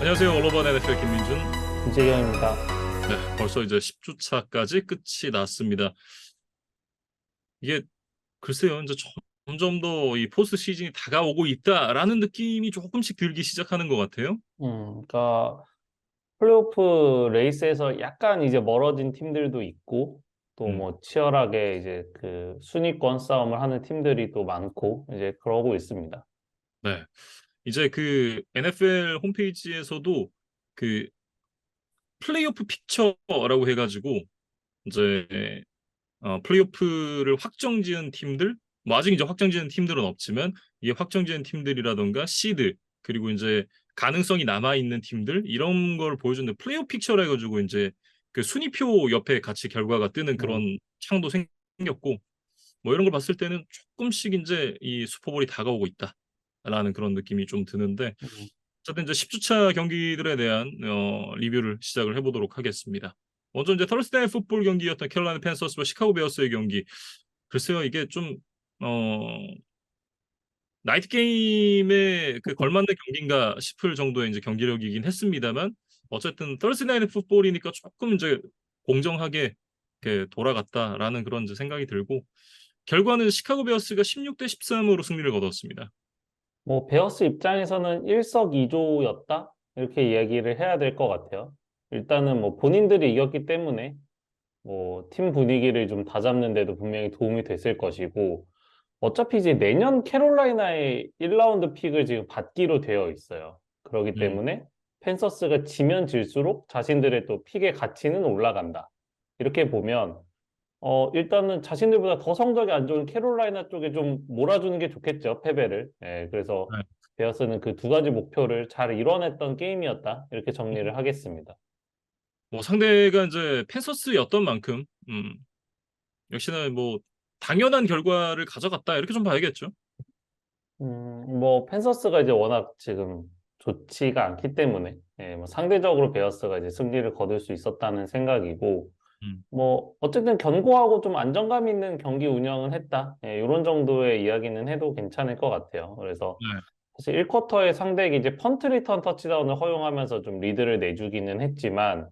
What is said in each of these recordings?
안녕하세요. 올로버 NFL 김민준. 이재경입니다. 네, 벌써 이제 10주차까지 끝이 났습니다. 이게 글쎄요, 이제 점점 더 이 포스트 시즌이 다가오고 있다라는 느낌이 조금씩 들기 시작하는 것 같아요. 그러니까 플레이오프 레이스에서 약간 이제 멀어진 팀들도 있고, 또 음, 뭐 치열하게 이제 그 순위권 싸움을 하는 팀들이 또 많고, 이제 그러고 있습니다. 네, 이제 그 NFL 홈페이지에서도 그 플레이오프 픽처라고 해가지고 이제 플레이오프를 확정지은 팀들, 뭐 아직 이제 확정지은 팀들은 없지만 이게 확정지은 팀들이라던가 시드 그리고 이제 가능성이 남아 있는 팀들 이런 걸 보여주는 플레이오프 픽처라 해가지고 이제 그 순위표 옆에 같이 결과가 뜨는 음, 그런 창도 생겼고 뭐 이런 걸 봤을 때는 조금씩 이제 이 슈퍼볼이 다가오고 있다라는 그런 느낌이 좀 드는데 음. 어쨌든 이제 10주차 경기들에 대한 리뷰를 시작을 해보도록 하겠습니다. 먼저 이제 터스데이 풋볼 경기였던 캐롤라이나 팬서스와 시카고 베어스의 경기. 글쎄요, 이게 좀 나이트 게임에 그 걸맞는 경기인가 싶을 정도의 이제 경기력이긴 했습니다만 어쨌든 터스데이 나이트 풋볼이니까 조금 이제 공정하게 이렇게 돌아갔다라는 그런 이제 생각이 들고 결과는 시카고 베어스가 16대 13으로 승리를 거뒀습니다. 뭐 베어스 입장에서는 일석이조였다? 이렇게 이야기를 해야 될 것 같아요. 일단은 뭐 본인들이 이겼기 때문에 뭐 팀 분위기를 좀 다잡는 데도 분명히 도움이 됐을 것이고, 어차피 이제 내년 캐롤라이나의 1라운드 픽을 지금 받기로 되어 있어요. 그렇기 음, 때문에 펜서스가 지면 질수록 자신들의 또 픽의 가치는 올라간다. 이렇게 보면 일단은 자신들보다 더 성적이 안 좋은 캐롤라이나 쪽에 좀 몰아주는 게 좋겠죠, 패배를. 예, 그래서 네. 베어스는 그 두 가지 목표를 잘 이뤄냈던 게임이었다. 이렇게 정리를 하겠습니다. 뭐 상대가 이제 펜서스였던 만큼 역시나 뭐 당연한 결과를 가져갔다 이렇게 좀 봐야겠죠. 뭐 펜서스가 이제 워낙 지금 좋지가 않기 때문에 뭐 상대적으로 베어스가 이제 승리를 거둘 수 있었다는 생각이고, 음, 뭐 어쨌든 견고하고 좀 안정감 있는 경기 운영은 했다. 이런 정도의 이야기는 해도 괜찮을 것 같아요. 그래서 네. 사실 1쿼터에 상대에게 이제 펀트 리턴 터치다운을 허용하면서 좀 리드를 내주기는 했지만,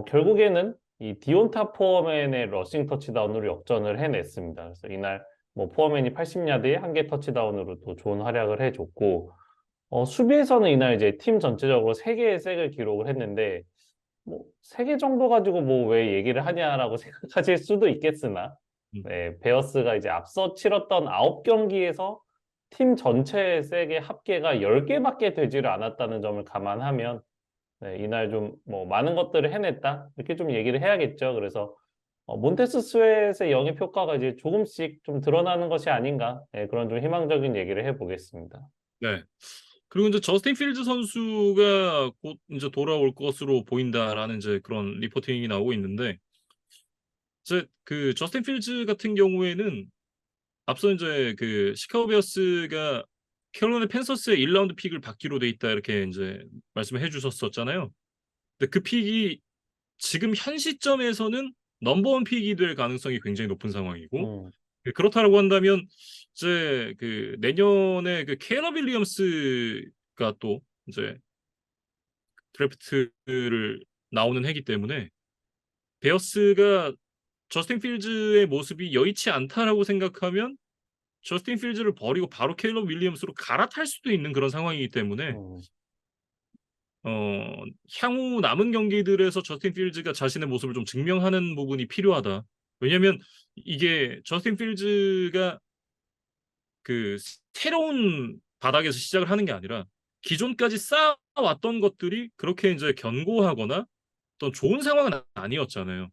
결국에는 이 디온타 포어맨의 러싱 터치다운으로 역전을 해냈습니다. 그래서 이날 뭐 포어맨이 80야드에 한 개 터치다운으로 또 좋은 활약을 해줬고, 수비에서는 이날 이제 팀 전체적으로 3개의 색을 기록을 했는데, 뭐 3개 정도 가지고 뭐 왜 얘기를 하냐라고 생각하실 수도 있겠으나, 음, 네, 베어스가 이제 앞서 치렀던 9경기에서 팀 전체의 색의 합계가 10개밖에 되지를 않았다는 점을 감안하면, 네, 이날 좀 뭐 많은 것들을 해냈다 이렇게 좀 얘기를 해야겠죠. 그래서 몬테스 스웨트의 영입 효과가 이제 조금씩 좀 드러나는 것이 아닌가, 네, 그런 좀 희망적인 얘기를 해보겠습니다. 네. 그리고 이제 저스틴 필드 선수가 곧 이제 돌아올 것으로 보인다라는 이제 그런 리포팅이 나오고 있는데 이제 그 저스틴 필드 같은 경우에는 앞서 이제 그 시카고 베어스가 캐롤라이나 팬서스의 1라운드 픽을 받기로 돼 있다 이렇게 이제 말씀해 주셨었잖아요. 근데 그 픽이 지금 현 시점에서는 넘버원 픽이 될 가능성이 굉장히 높은 상황이고 음, 그렇다라고 한다면 이제 그 내년에 그 케이너 윌리엄스가 또 이제 드래프트를 나오는 해기 때문에 베어스가 저스틴 필즈의 모습이 여의치 않다라고 생각하면 저스틴 필즈를 버리고 바로 케일러 윌리엄스로 갈아탈 수도 있는 그런 상황이기 때문에 음, 향후 남은 경기들에서 저스틴 필즈가 자신의 모습을 좀 증명하는 부분이 필요하다. 왜냐면 이게 저스틴 필즈가 그 새로운 바닥에서 시작을 하는 게 아니라 기존까지 쌓아왔던 것들이 그렇게 이제 견고하거나 어떤 좋은 상황은 아니었잖아요.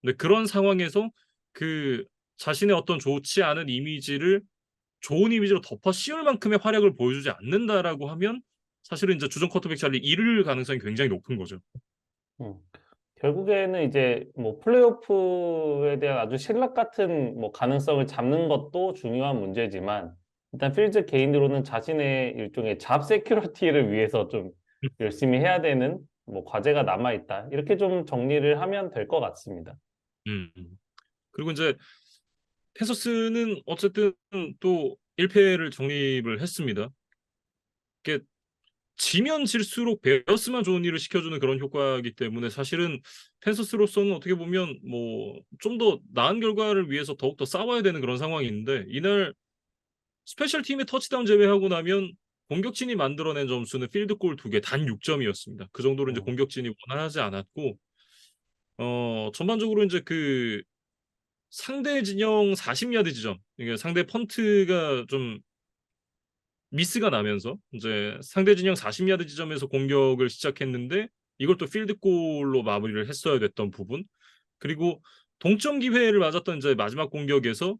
근데 그런 상황에서 그 자신의 어떤 좋지 않은 이미지를 좋은 이미지로 덮어 씌울 만큼의 활약을 보여주지 않는다라고 하면 사실은 이제 주전 쿼터백 자리 잃을 가능성이 굉장히 높은 거죠. 음. 결국에는 이제 뭐 플레이오프에 대한 아주 신락 같은 뭐 가능성을 잡는 것도 중요한 문제지만, 일단 필즈 개인으로는 자신의 일종의 잡 세큐리티를 위해서 좀 열심히 해야 되는 뭐 과제가 남아 있다. 이렇게 좀 정리를 하면 될 것 같습니다. 음. 그리고 이제 펜서스는 어쨌든 또 1패를 정립을 했습니다. 지면 질수록 베어스만 좋은 일을 시켜주는 그런 효과이기 때문에 사실은 펜서스로서는 어떻게 보면 뭐 좀 더 나은 결과를 위해서 더욱더 싸워야 되는 그런 상황인데 이날 스페셜 팀의 터치다운 제외하고 나면 공격진이 만들어낸 점수는 필드골 2개 단 6점이었습니다. 그 정도로 이제 음, 공격진이 원활하지 않았고 전반적으로 이제 그 상대 진영 40야드 지점 이게 상대 펀트가 좀 미스가 나면서 이제 상대 진영 40야드 지점에서 공격을 시작했는데 이걸 또 필드골로 마무리를 했어야 됐던 부분 그리고 동점 기회를 맞았던 이제 마지막 공격에서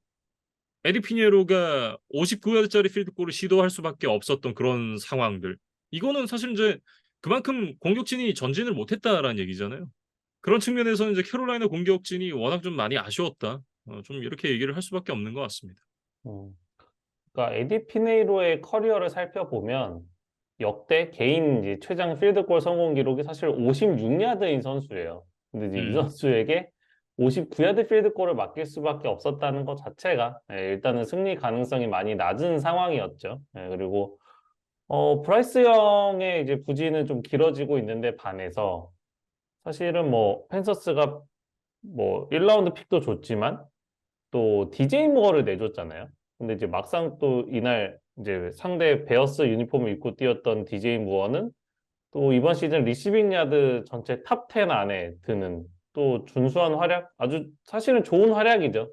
에디 피니에로가 59야드짜리 필드골을 시도할 수밖에 없었던 그런 상황들. 이거는 사실 이제 그만큼 공격진이 전진을 못했다라는 얘기잖아요. 그런 측면에서는 이제 캐롤라이나 공격진이 워낙 좀 많이 아쉬웠다. 좀 이렇게 얘기를 할 수밖에 없는 것 같습니다. 음. 그러니까 에디 피네이로의 커리어를 살펴보면 역대 개인 이제 최장 필드골 성공 기록이 사실 56야드인 선수예요. 근데 이제 이 음, 선수에게 59야드 필드골을 맡길 수밖에 없었다는 것 자체가 일단은 승리 가능성이 많이 낮은 상황이었죠. 그리고 브라이스 영의 이제 부진은 좀 길어지고 있는데 반해서 사실은 뭐 펜서스가 뭐 1라운드 픽도 줬지만 또 DJ 무어를 내줬잖아요. 근데 이제 막상 또 이날 이제 상대 베어스 유니폼을 입고 뛰었던 DJ 무어는 또 이번 시즌 리시빙 야드 전체 탑 10 안에 드는 또 준수한 활약, 아주 사실은 좋은 활약이죠.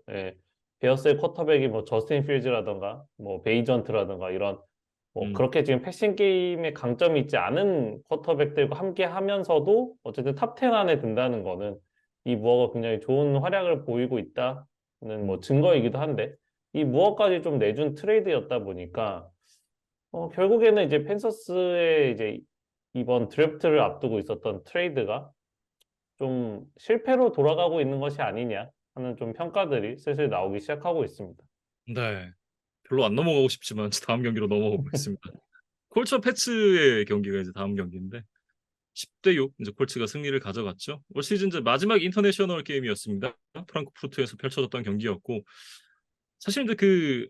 베어스의 쿼터백이 뭐 저스틴 필즈라던가 뭐 베이전트라던가 이런 뭐 음, 그렇게 지금 패싱 게임에 강점이 있지 않은 쿼터백들과 함께 하면서도 어쨌든 탑 10 안에 든다는 거는 이 무어가 굉장히 좋은 활약을 보이고 있다는 뭐 음. 증거이기도 한데 이 무어까지 좀 내준 트레이드였다 보니까 결국에는 이제 펜서스의 이제 이번 드래프트를 앞두고 있었던 트레이드가 좀 실패로 돌아가고 있는 것이 아니냐 하는 좀 평가들이 슬슬 나오기 시작하고 있습니다. 네. 별로 안 넘어가고 싶지만 다음 경기로 넘어가 보겠습니다. 콜츠와 패츠의 경기가 이제 다음 경기인데 10대 6 이제 콜츠가 승리를 가져갔죠. 올 시즌 이제 마지막 인터내셔널 게임이었습니다. 프랑크푸르트에서 펼쳐졌던 경기였고 사실 이제 그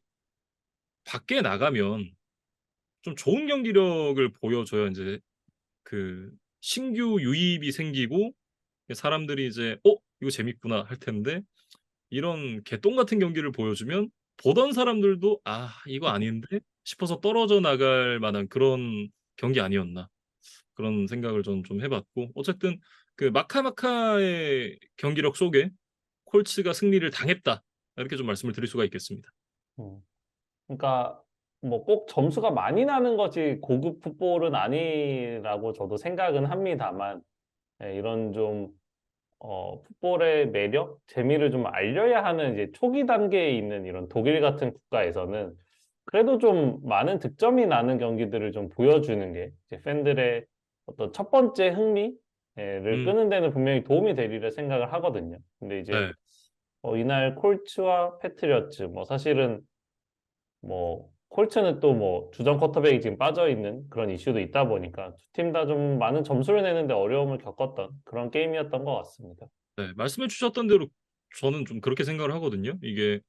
밖에 나가면 좀 좋은 경기력을 보여줘야 이제 그 신규 유입이 생기고 사람들이 이제 이거 재밌구나 할 텐데 이런 개똥 같은 경기를 보여주면 보던 사람들도 이거 아닌데 싶어서 떨어져 나갈 만한 그런 경기 아니었나 그런 생각을 좀 해봤고 어쨌든 그 마카마카의 경기력 속에 콜츠가 승리를 당했다 이렇게 좀 말씀을 드릴 수가 있겠습니다. 음. 그러니까 뭐 꼭 점수가 많이 나는 것이 고급 풋볼은 아니라고 저도 생각은 합니다만 이런 좀 풋볼의 매력, 재미를 좀 알려야 하는 이제 초기 단계에 있는 이런 독일 같은 국가에서는 그래도 좀 많은 득점이 나는 경기들을 좀 보여주는 게 이제 팬들의 어떤 첫 번째 흥미를 음, 끄는 데는 분명히 도움이 되리라 생각을 하거든요. 근데 이제 네. 이날 콜츠와 패트리어츠 뭐 사실은 뭐 콜츠는 또 뭐 주전 쿼터백이 지금 빠져 있는 그런 이슈도 있다 보니까 두 팀 다 좀 많은 점수를 내는데 어려움을 겪었던 그런 게임이었던 것 같습니다. 네, 말씀해 주셨던 대로 저는 좀 그렇게 생각을 하거든요. 이게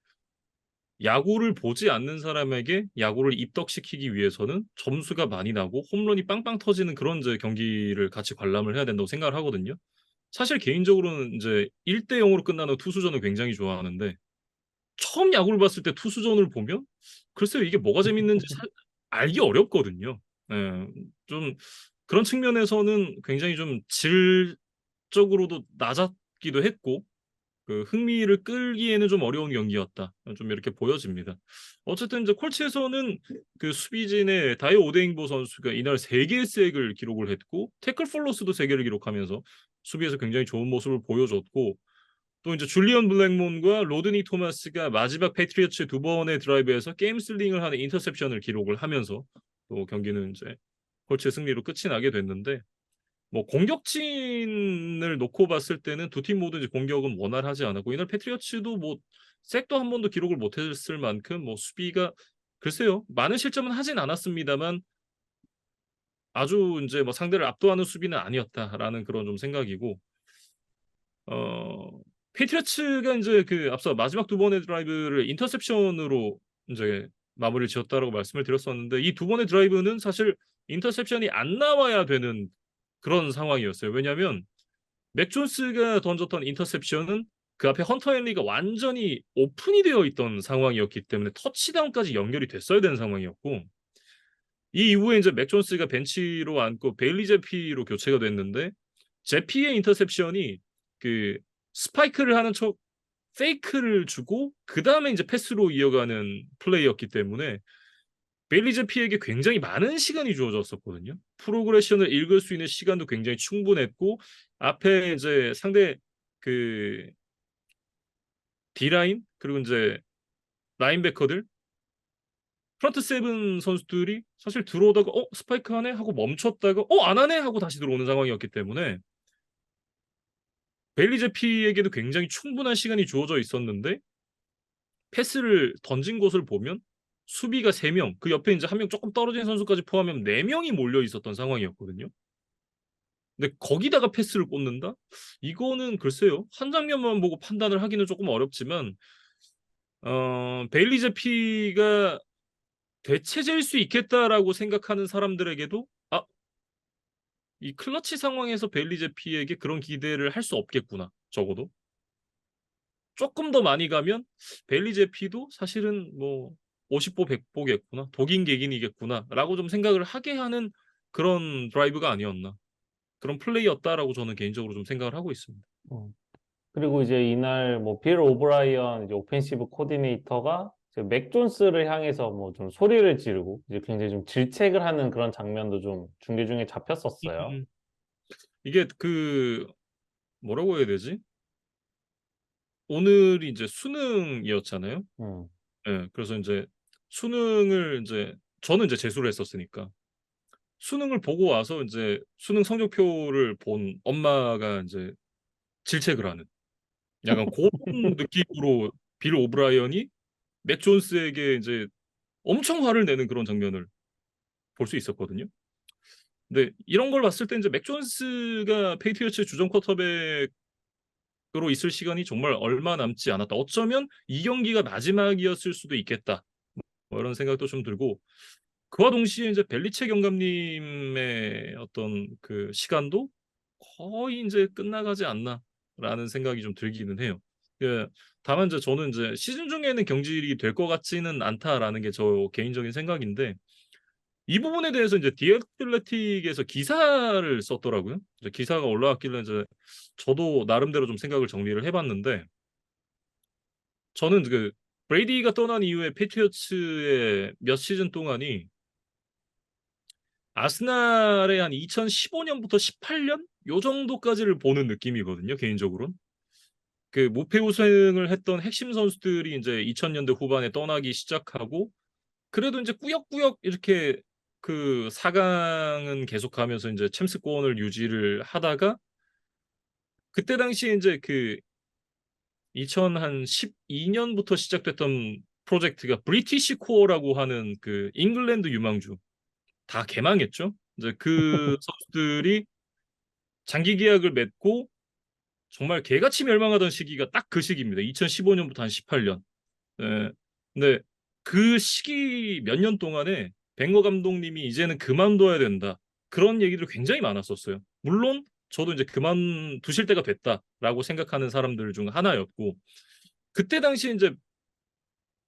야구를 보지 않는 사람에게 야구를 입덕시키기 위해서는 점수가 많이 나고 홈런이 빵빵 터지는 그런 이제 경기를 같이 관람을 해야 된다고 생각을 하거든요. 사실 개인적으로는 이제 1대 0으로 끝나는 투수전을 굉장히 좋아하는데 처음 야구를 봤을 때 투수전을 보면 글쎄요 이게 뭐가 재밌는지 알기 어렵거든요. 예, 좀 그런 측면에서는 굉장히 좀 질적으로도 낮았기도 했고 그 흥미를 끌기에는 좀 어려운 경기였다. 좀 이렇게 보여집니다. 어쨌든 이제 콜츠에서는 그 수비진의 다이오 오데잉보 선수가 이날 3개의 색을 기록을 했고 태클 폴로스도 3개를 기록하면서 수비에서 굉장히 좋은 모습을 보여줬고 또 이제 줄리언 블랙몬과 로드니 토마스가 마지막 패트리어츠 2번의 드라이브에서 게임 슬링을 하는 인터셉션을 기록을 하면서 또 경기는 이제 콜츠의 승리로 끝이 나게 됐는데 뭐 공격진을 놓고 봤을 때는 두 팀 모두 이제 공격은 원활하지 않았고 이날 패트리어츠도 뭐 색도 한 번도 기록을 못했을 만큼 뭐 수비가 글쎄요 많은 실점은 하진 않았습니다만 아주 이제 뭐 상대를 압도하는 수비는 아니었다라는 그런 좀 생각이고 어 패트리어츠가 이제 그 앞서 마지막 2번의 드라이브를 인터셉션으로 이제 마무리를 지었다라고 말씀을 드렸었는데 이 두 번의 드라이브는 사실 인터셉션이 안 나와야 되는 그런 상황이었어요. 왜냐하면 맥 존스가 던졌던 인터셉션은 그 앞에 헌터 헨리가 완전히 오픈이 되어 있던 상황이었기 때문에 터치다운까지 연결이 됐어야 되는 상황이었고 이 이후에 이제 맥 존스가 벤치로 앉고 베일리 제피로 교체가 됐는데 제피의 인터셉션이 그 스파이크를 하는 척 페이크를 주고 그 다음에 이제 패스로 이어가는 플레이였기 때문에 베일리 제피에게 굉장히 많은 시간이 주어졌었거든요. 프로그레션을 읽을 수 있는 시간도 굉장히 충분했고 앞에 이제 상대 그 D라인 그리고 이제 라인베커들 프런트 세븐 선수들이 사실 들어오다가 스파이크 하네 하고 멈췄다가 안 하네 하고 다시 들어오는 상황이었기 때문에 베일리 제피에게도 굉장히 충분한 시간이 주어져 있었는데 패스를 던진 곳을 보면 수비가 3명, 그 옆에 이제 한 명 조금 떨어진 선수까지 포함하면 4명이 몰려 있었던 상황이었거든요. 근데 거기다가 패스를 꽂는다? 이거는 글쎄요. 한 장면만 보고 판단을 하기는 조금 어렵지만 베일리 제피가 대체제일 수 있겠다라고 생각하는 사람들에게도 이 클러치 상황에서 베일리 제피에게 그런 기대를 할 수 없겠구나. 적어도. 조금 더 많이 가면 베일리 제피도 사실은 뭐 50보 100보겠구나. 독인 객인이겠구나라고 좀 생각을 하게 하는 그런 드라이브가 아니었나. 그런 플레이였다라고 저는 개인적으로 좀 생각을 하고 있습니다. 음. 그리고 이제 이날 뭐 빌 오브라이언 이제 오펜시브 코디네이터가 이제 맥 존스를 향해서 뭐 좀 소리를 지르고 이제 굉장히 좀 질책을 하는 그런 장면도 좀 중계 중에 잡혔었어요. 음. 이게 뭐라고 해야 되지? 오늘이 이제 수능이었잖아요. 음. 예. 그래서 이제 수능을 이제 저는 이제 재수를 했었으니까 수능을 보고 와서 이제 수능 성적표를 본 엄마가 이제 질책을 하는 약간 고런 느낌으로 빌 오브라이언이 맥 존스에게 이제 엄청 화를 내는 그런 장면을 볼 수 있었거든요. 근데 이런 걸 봤을 때 이제 맥 존스가 페이트리어츠의 주전 쿼터백으로 있을 시간이 정말 얼마 남지 않았다. 어쩌면 이 경기가 마지막이었을 수도 있겠다. 뭐 이런 생각도 좀 들고 그와 동시에 이제 벨리체 경감님의 어떤 그 시간도 거의 인제 끝나가지 않나라는 생각이 좀 들기는 해요. 그 다만 이제 저는 이제 '시즌 중에는 경질이 될 것 같지는 않다.'라는 게 저 개인적인 생각인데 이 부분에 대해서 이제 디 애틀레틱에서 기사를 썼더라고요. 이제 기사가 올라왔길래 이제 저도 나름대로 좀 생각을 정리를 해 봤는데 저는 브레이디가 떠난 이후에 패트리어츠의 몇 시즌 동안이 아스날의 한 2015 년부터 18년 요 정도까지를 보는 느낌이거든요, 개인적으로는. 그 무패 우승을 했던 핵심 선수들이 인제 2000년대 후반에 떠나기 시작하고 그래도 인제 꾸역꾸역 이렇게 4 강은 계속가면서 인제 챔스권을 유지를 하다가 그때 당시에 인제 2012 년부터 시작됐던 프로젝트가 브리티시 코어라고 하는 잉글랜드 유망주 다 개망했죠. 이제 그 선수들이 장기 계약을 맺고 정말 개같이 멸망하던 시기가 딱 그 시기입니다. 2015 년부터 한 18 년. 예. 근데 그 시기 몇 년 동안에 벵거 감독님이 "이제는 그만둬야 된다." 그런 얘기들이 굉장히 많았었어요. 물론 저도 이제 '그만두실 때가 됐다.'라고 생각하는 사람들 중 하나였고 그때 당시에 인제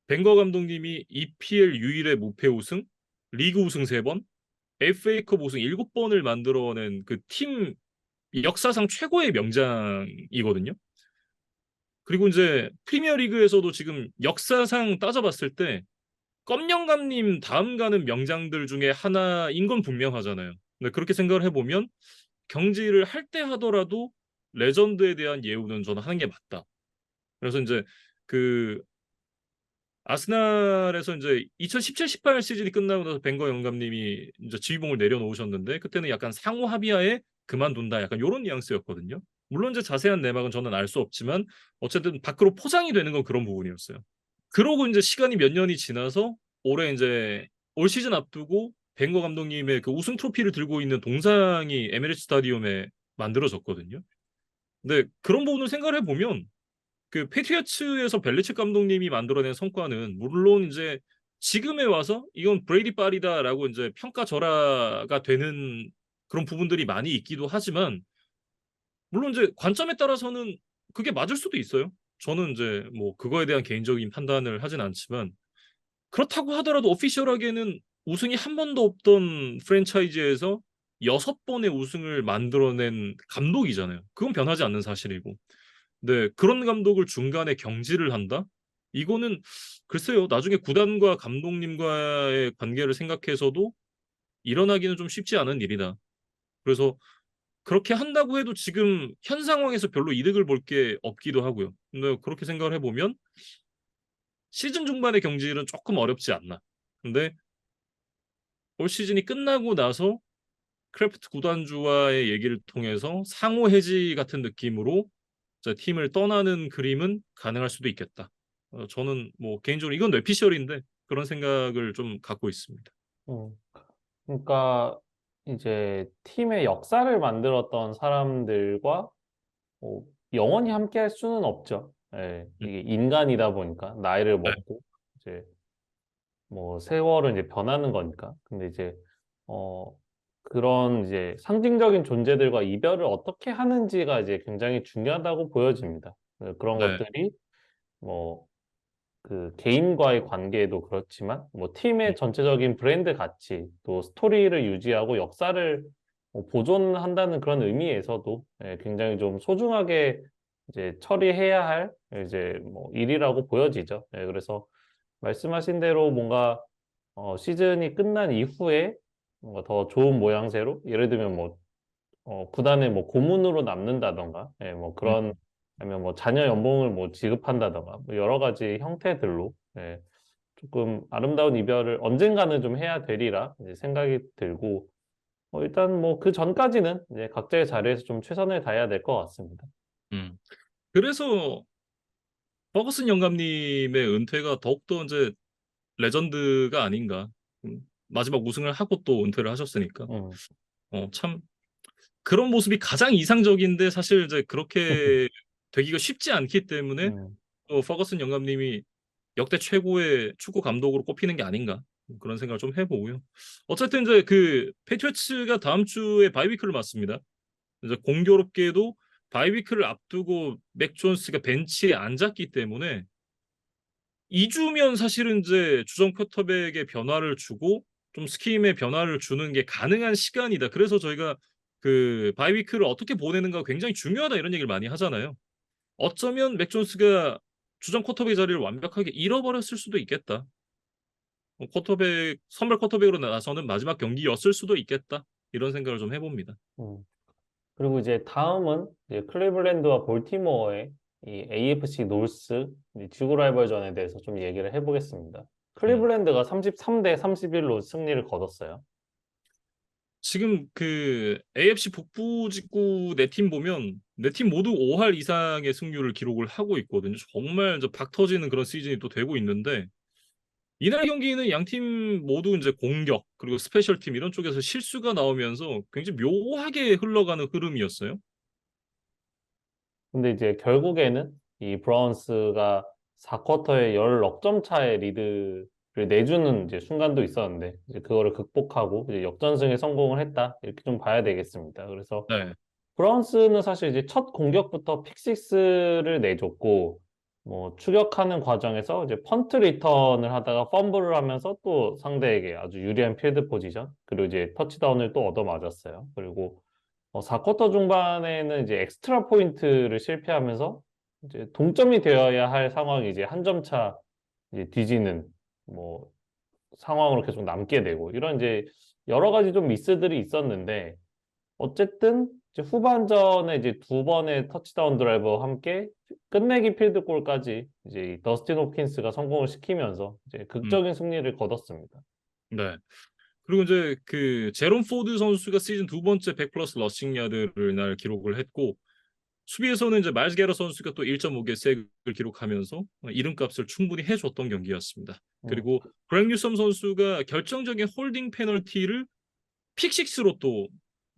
벵거 감독님이 EPL 유일의 무패 우승, 리그 우승 3 번, FA컵 우승 7 번을 만들어낸 그 팀 역사상 최고의 명장이거든요. 그리고 인제 프리미어리그에서도 지금 역사상 따져 봤을 때 껌영감님 다음 가는 명장들 중에 하나인 건 분명하잖아요. 근데 그렇게 생각을 해 보면 경질을 할 때 하더라도 레전드에 대한 예우는 저는 하는 게 맞다. 그래서 인제 그 아스날에서 인제 2017-18 시즌이 끝나고 나서 벵거 영감님이 인제 지휘봉을 내려놓으셨는데 그때는 약간 상호 합의하에 "그만둔다." 약간 요런 뉘앙스였거든요. 물론 이제 자세한 내막은 저는 알 수 없지만 어쨌든 밖으로 포장이 되는 건 그런 부분이었어요. 그러고 인제 시간이 몇 년이 지나서 올해 인제 올 시즌 앞두고 벵거 감독님의 그 우승 트로피를 들고 있는 동상이 에미레이츠 스타디움에 만들어졌거든요. 근데 그런 부분을 생각을 해 보면 패트리어츠에서 벨리책 감독님이 만들어낸 성과는 물론 인제 지금에 와서 이건 브레이디 빨이다라고 이제 평가절하가 되는 그런 부분들이 많이 있기도 하지만 물론 이제 관점에 따라서는 그게 맞을 수도 있어요. 저는 이제 뭐 그거에 대한 개인적인 판단을 하진 않지만 그렇다고 하더라도 오피셜하게는 우승이 한 번도 없던 프랜차이즈에서 6번의 우승을 만들어낸 감독이잖아요. 그건 변하지 않는 사실이고. 네, 그런 감독을 중간에 경질을 한다? 이거는 글쎄요. 나중에 구단과 감독님과의 관계를 생각해서도 일어나기는 좀 쉽지 않은 일이다. 그래서 그렇게 한다고 해도 지금 현 상황에서 별로 이득을 볼 게 없기도 하고요. 근데 그렇게 생각을 해보면 시즌 중반의 경질은 조금 어렵지 않나. 근데 올 시즌이 끝나고 나서 크래프트 구단주와의 얘기를 통해서 상호 해지 같은 느낌으로 이제 팀을 떠나는 그림은 가능할 수도 있겠다. 저는 뭐 개인적으로 이건 뇌피셜인데 그런 생각을 좀 갖고 있습니다. 음. 그러니까 이제 팀의 역사를 만들었던 사람들과 뭐 영원히 함께 할 수는 없죠. 예, 음, 이게 인간이다 보니까 나이를 네, 먹고 이제 뭐 세월은 이제 변하는 거니까. 근데 이제 어 그런 이제 상징적인 존재들과 이별을 어떻게 하는지가 이제 굉장히 중요하다고 보여집니다. 그런 네, 것들이 뭐 그 개인과의 관계도 그렇지만 뭐 음, 팀의 전체적인 브랜드 가치 또 스토리를 유지하고 역사를 뭐 보존한다는 그런 의미에서도 굉장히 좀 소중하게 이제 처리해야 할 이제 뭐 일이라고 보여지죠. 그래서 말씀하신 대로 뭔가 시즌이 끝난 이후에 뭔가 더 좋은 모양새로 예를 들면 뭐 구단의 뭐 고문으로 남는다던가, 뭐 음, 그런, 아니면 뭐 자녀 연봉을 뭐 지급한다던가, 뭐 여러 가지 형태들로, 조금 아름다운 이별을 언젠가는 좀 해야 되리라 이제 생각이 들고, 일단 뭐 그 전까지는 이제 각자의 자리에서 좀 최선을 다해야 될 것 같습니다. 음. 그래서 버거슨 영감님의 은퇴가 더욱더 이제 레전드가 아닌가. 마지막 우승을 하고 또 은퇴를 하셨으니까. 음. 참 그런 모습이 가장 이상적인데 사실 이제 그렇게 되기가 쉽지 않기 때문에 음. 또 퍼거슨 영감님이 역대 최고의 축구 감독으로 꼽히는 게 아닌가 그런 생각을 좀 해보고요. 어쨌든 이제 그 패트리어츠가 다음 주에 바이위크를 맞습니다. 이제 공교롭게도 바이위크를 앞두고 맥 존스가 벤치에 앉았기 때문에 2주면 사실은 이제 주전 쿼터백의 변화를 주고 좀 스킴의 변화를 주는 게 가능한 시간이다. 그래서 저희가 그 바이위크를 어떻게 보내는가 굉장히 중요하다 이런 얘기를 많이 하잖아요. 어쩌면 맥 존스가 주전 쿼터백 자리를 완벽하게 잃어버렸을 수도 있겠다. 쿼터백 선발 쿼터백으로 나서는 마지막 경기였을 수도 있겠다. 이런 생각을 좀 해봅니다. 음. 그리고 이제 다음은 이제 클리블랜드와 볼티모어의 이 AFC 노스 이 지구 라이벌전에 대해서 좀 얘기를 해보겠습니다. 음. 클리블랜드가 33대 31로 승리를 거뒀어요. 지금 그 AFC 북부 직구 네 팀 보면 네 팀 모두 5할 이상의 승률을 기록을 하고 있거든요. 정말 박 터지는 그런 시즌이 또 되고 있는데 이날 경기는 양 팀 모두 이제 공격 그리고 스페셜 팀 이런 쪽에서 실수가 나오면서 굉장히 묘하게 흘러가는 흐름이었어요. 근데 이제 결국에는 이 브라운스가 4쿼터에 16점 차의 리드를 내주는 이제 순간도 있었는데 이제 그거를 극복하고 이제 역전승에 성공을 했다 이렇게 좀 봐야 되겠습니다. 그래서 네. 브라운스는 사실 이제 첫 공격부터 픽식스를 내줬고 뭐 추격하는 과정에서 이제 펀트 리턴을 하다가 펌블을 하면서 또 상대에게 아주 유리한 필드 포지션 그리고 이제 터치다운을 또 얻어맞았어요. 그리고 4쿼터 중반에는 이제 엑스트라 포인트를 실패하면서 이제 동점이 되어야 할 상황이 이제 한 점 차 이제 뒤지는 뭐 상황으로 계속 남게 되고 이런 이제 여러 가지 좀 미스들이 있었는데 어쨌든 이제 후반전에 이제 두 번의 터치다운 드라이브와 함께 끝내기 필드골까지 이제 이 더스틴 홉킨스가 성공을 시키면서 이제 음, 극적인 승리를 거뒀습니다. 네. 그리고 이제 그 제롬 포드 선수가 시즌 두 번째 100 플러스 러싱 야드를 날 기록을 했고 수비에서는 이제 마일스 게러 선수가 또 1.5개 색을 기록하면서 이름값을 충분히 해줬던 경기였습니다. 음. 그리고 그렉 뉴섬 선수가 결정적인 홀딩 페널티를 픽식스로 또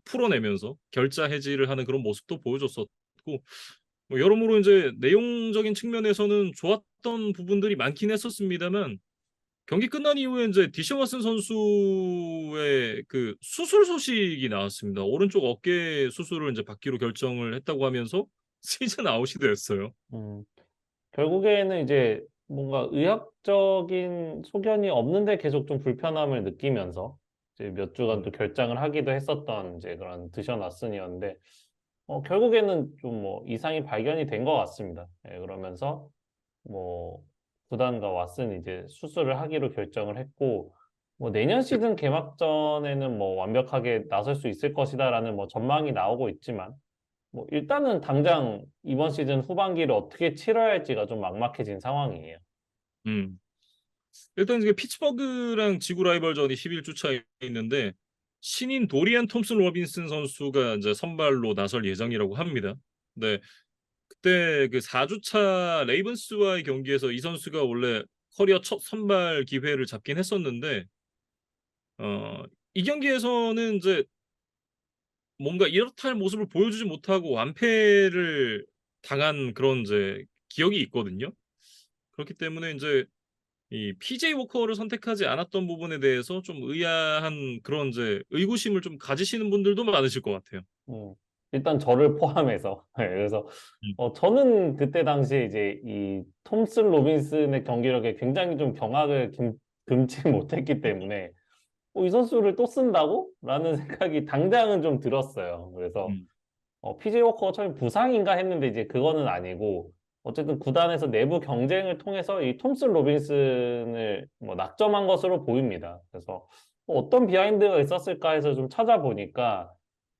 풀어내면서 결자 해지를 하는 그런 모습도 보여줬었고 뭐 여러모로 이제 내용적인 측면에서는 좋았던 부분들이 많긴 했었습니다만 경기 끝난 이후에 이제 디션 왓슨 선수의 그 수술 소식이 나왔습니다. 오른쪽 어깨 수술을 이제 받기로 결정을 했다고 하면서 시즌 아웃이 됐어요. 음, 결국에는 이제 뭔가 의학적인 소견이 없는데 계속 좀 불편함을 느끼면서 이제 몇 주간 또 결장을 하기도 했었던 이제 그런 드션 왓슨이었는데 결국에는 좀 뭐 이상이 발견이 된 것 같습니다. 예, 그러면서 뭐 구단과 왓슨이 이제 수술을 하기로 결정을 했고 뭐 내년 시즌 개막전에는 뭐 완벽하게 나설 수 있을 것이다라는 뭐 전망이 나오고 있지만 뭐 일단은 당장 이번 시즌 후반기를 어떻게 치러야 할지가 좀 막막해진 상황이에요. 음. 일단 이게 피츠버그랑 지구 라이벌전이 11주 차에 있는데 신인 도리안 톰슨 로빈슨 선수가 이제 선발로 나설 예정이라고 합니다. 네, 그때 그 4주차 레이븐스와의 경기에서 이 선수가 원래 커리어 첫 선발 기회를 잡긴 했었는데 어, 이 경기에서는 이제 뭔가 이렇다 할 모습을 보여주지 못하고 완패를 당한 그런 이제 기억이 있거든요. 그렇기 때문에 이제 이 PJ 워커를 선택하지 않았던 부분에 대해서 좀 의아한 그런 이제 의구심을 좀 가지시는 분들도 많으실 것 같아요. 음, 일단 저를 포함해서 네, 그래서 음. 저는 그때 당시에 이제 이 톰슨 로빈슨의 경기력에 굉장히 좀 경악을 금치 못했기 때문에 이 선수를 또 쓴다고? 라는 생각이 당장은 좀 들었어요. 그래서 음. PJ 워커가 처음에 부상인가 했는데 이제 그거는 아니고 어쨌든 구단에서 내부 경쟁을 통해서 이 톰슨 로빈슨을 뭐 낙점한 것으로 보입니다. 그래서 어떤 비하인드가 있었을까 해서 좀 찾아보니까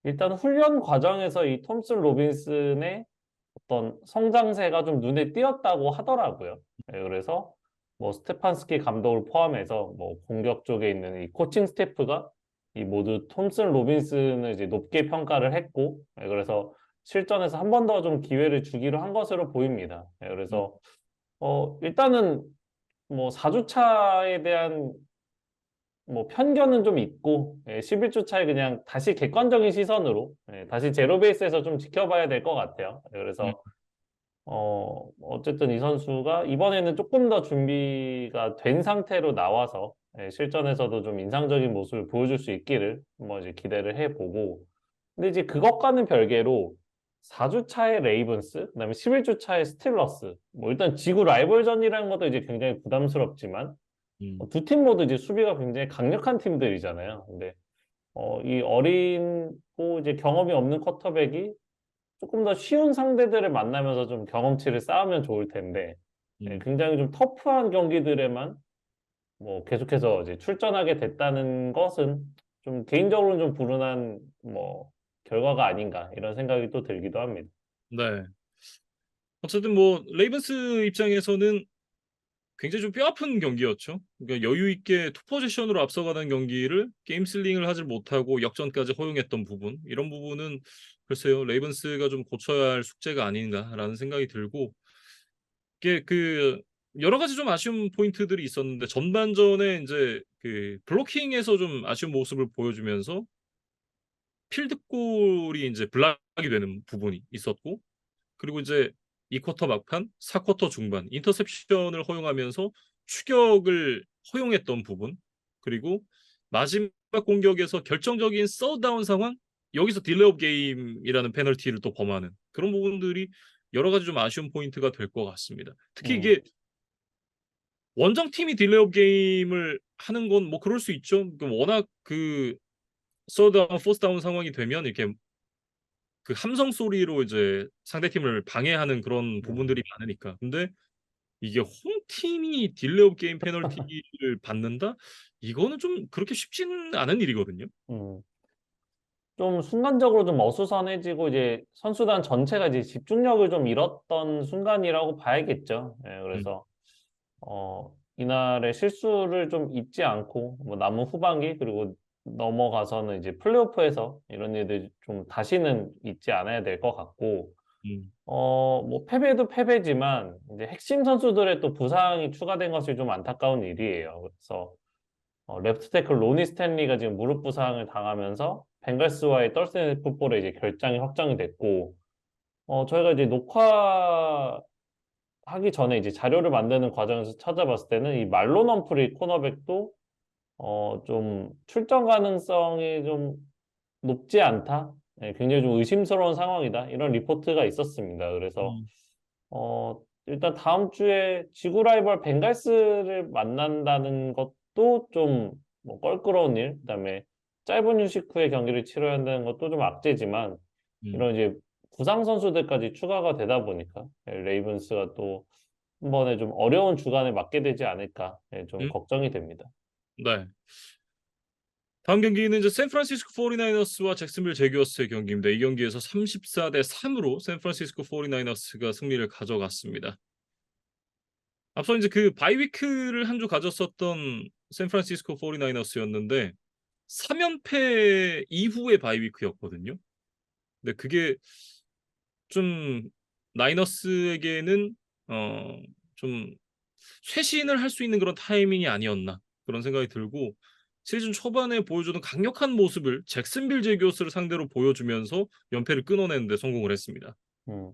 일단 훈련 과정에서 이 톰슨 로빈슨의 어떤 성장세가 좀 눈에 띄었다고 하더라고요. 네, 그래서 뭐 스테판스키 감독을 포함해서 뭐 공격 쪽에 있는 이 코칭 스태프가 이 모두 톰슨 로빈슨을 이제 높게 평가를 했고, 네, 그래서 실전에서 한 번 더 좀 기회를 주기로 한 것으로 보입니다. 네, 음. 그래서 일단은 뭐 4주차에 대한 뭐 편견은 좀 있고 11주 차에 그냥 다시 객관적인 시선으로 다시 제로 베이스에서 좀 지켜봐야 될 것 같아요. 네, 음. 그래서 어쨌든 이 선수가 이번에는 조금 더 준비가 된 상태로 나와서 실전에서도 좀 인상적인 모습을 보여줄 수 있기를 뭐 이제 기대를 해보고 근데 이제 그것과는 별개로 4주 차의 레이븐스, 그다음에 11주 차의 스틸러스 뭐 일단 지구 라이벌전이라는 것도 이제 굉장히 부담스럽지만 음. 두 팀 모두 이제 수비가 굉장히 강력한 팀들이잖아요. 근데 이 어린고 이제 경험이 없는 쿼터백이 조금 더 쉬운 상대들을 만나면서 좀 경험치를 쌓으면 좋을 텐데 음. 굉장히 좀 터프한 경기들에만 뭐 계속해서 이제 출전하게 됐다는 것은 좀 개인적으로는 좀 불운한 뭐 결과가 아닌가 이런 생각이 또 들기도 합니다. 네. 어쨌든 뭐 레이븐스 입장에서는 굉장히 좀 뼈아픈 경기였죠. 그러니까 여유 있게 투 포지션으로 앞서가는 경기를 게임 슬링을 하질 못하고 역전까지 허용했던 부분, 이런 부분은 글쎄요, 레이븐스가 좀 고쳐야 할 숙제가 아닌가라는 생각이 들고 이게 그 여러 가지 좀 아쉬운 포인트들이 있었는데 전반전에 인제 그 블로킹에서 좀 아쉬운 모습을 보여주면서 필드골이 인제 블락이 되는 부분이 있었고 그리고 이제 2 쿼터 막판, 4 쿼터 중반 인터셉션을 허용하면서 추격을 허용했던 부분, 그리고 마지막 공격에서 결정적인 서드다운 상황, 여기서 딜레이 오브 게임이라는 페널티를 또 범하는 그런 부분들이 여러 가지 좀 아쉬운 포인트가 될 것 같습니다. 특히 음, 이게 원정팀이 딜레이 오브 게임을 하는 건 뭐 그럴 수 있죠. 그 워낙 그 서드다운, 포스다운 상황이 되면 이렇게 그 함성 소리로 이제 상대팀을 방해하는 그런 부분들이 많으니까. 근데 이게 홈팀이 딜레이 오브 게임 페널티를 받는다? 이거는 좀 그렇게 쉽지는 않은 일이거든요. 음. 좀 순간적으로 좀 어수선해지고 이제 선수단 전체가 이제 집중력을 좀 잃었던 순간이라고 봐야겠죠. 음. 그래서 이날의 실수를 좀 잊지 않고 뭐 남은 후반기 그리고 넘어가서는 이제 플레이오프에서 이런 일들 좀 다시는 잊지 않아야 될 것 같고 음. 뭐 패배도 패배지만 이제 핵심 선수들의 또 부상이 추가된 것이 좀 안타까운 일이에요. 그래서 레프트 태클 로니 스탠리가 지금 무릎 부상을 당하면서 벵갈스와의 떨스의 풋볼에 이제 결장이 확정이 됐고 저희가 이제 녹화 하기 전에 이제 자료를 만드는 과정에서 찾아봤을 때는 이 말론 험프리 코너백도 좀 출전 가능성이 좀 높지 않다. 예, 굉장히 좀 의심스러운 상황이다. 이런 리포트가 있었습니다. 그래서 음, 일단 다음 주에 지구 라이벌 벵갈스를 만난다는 것도 좀 뭐 껄끄러운 일, 그다음에 짧은 휴식 후에 경기를 치러야 한다는 것도 좀 악재지만 음, 이런 이제 부상 선수들까지 추가가 되다 보니까 레이븐스가 또 한 번에 좀 어려운 주간에 맞게 되지 않을까 좀 음, 걱정이 됩니다. 네. 다음 경기는 이제 샌프란시스코 49어스와 잭슨빌 제규어스의 경기입니다. 이 경기에서 34대 3으로 샌프란시스코 49어스가 승리를 가져갔습니다. 앞서 이제 그 바이위크를 한 주 가졌었던 샌프란시스코 49어스였는데 3연패 이후의 바이위크였거든요. 근데 그게 좀 나이너스에게는 좀 쇄신을 할 수 있는 그런 타이밍이 아니었나 그런 생각이 들고 시즌 초반에 보여주던 강력한 모습을 잭슨빌 제기어스를 상대로 보여주면서 연패를 끊어내는 데 성공을 했습니다. 음.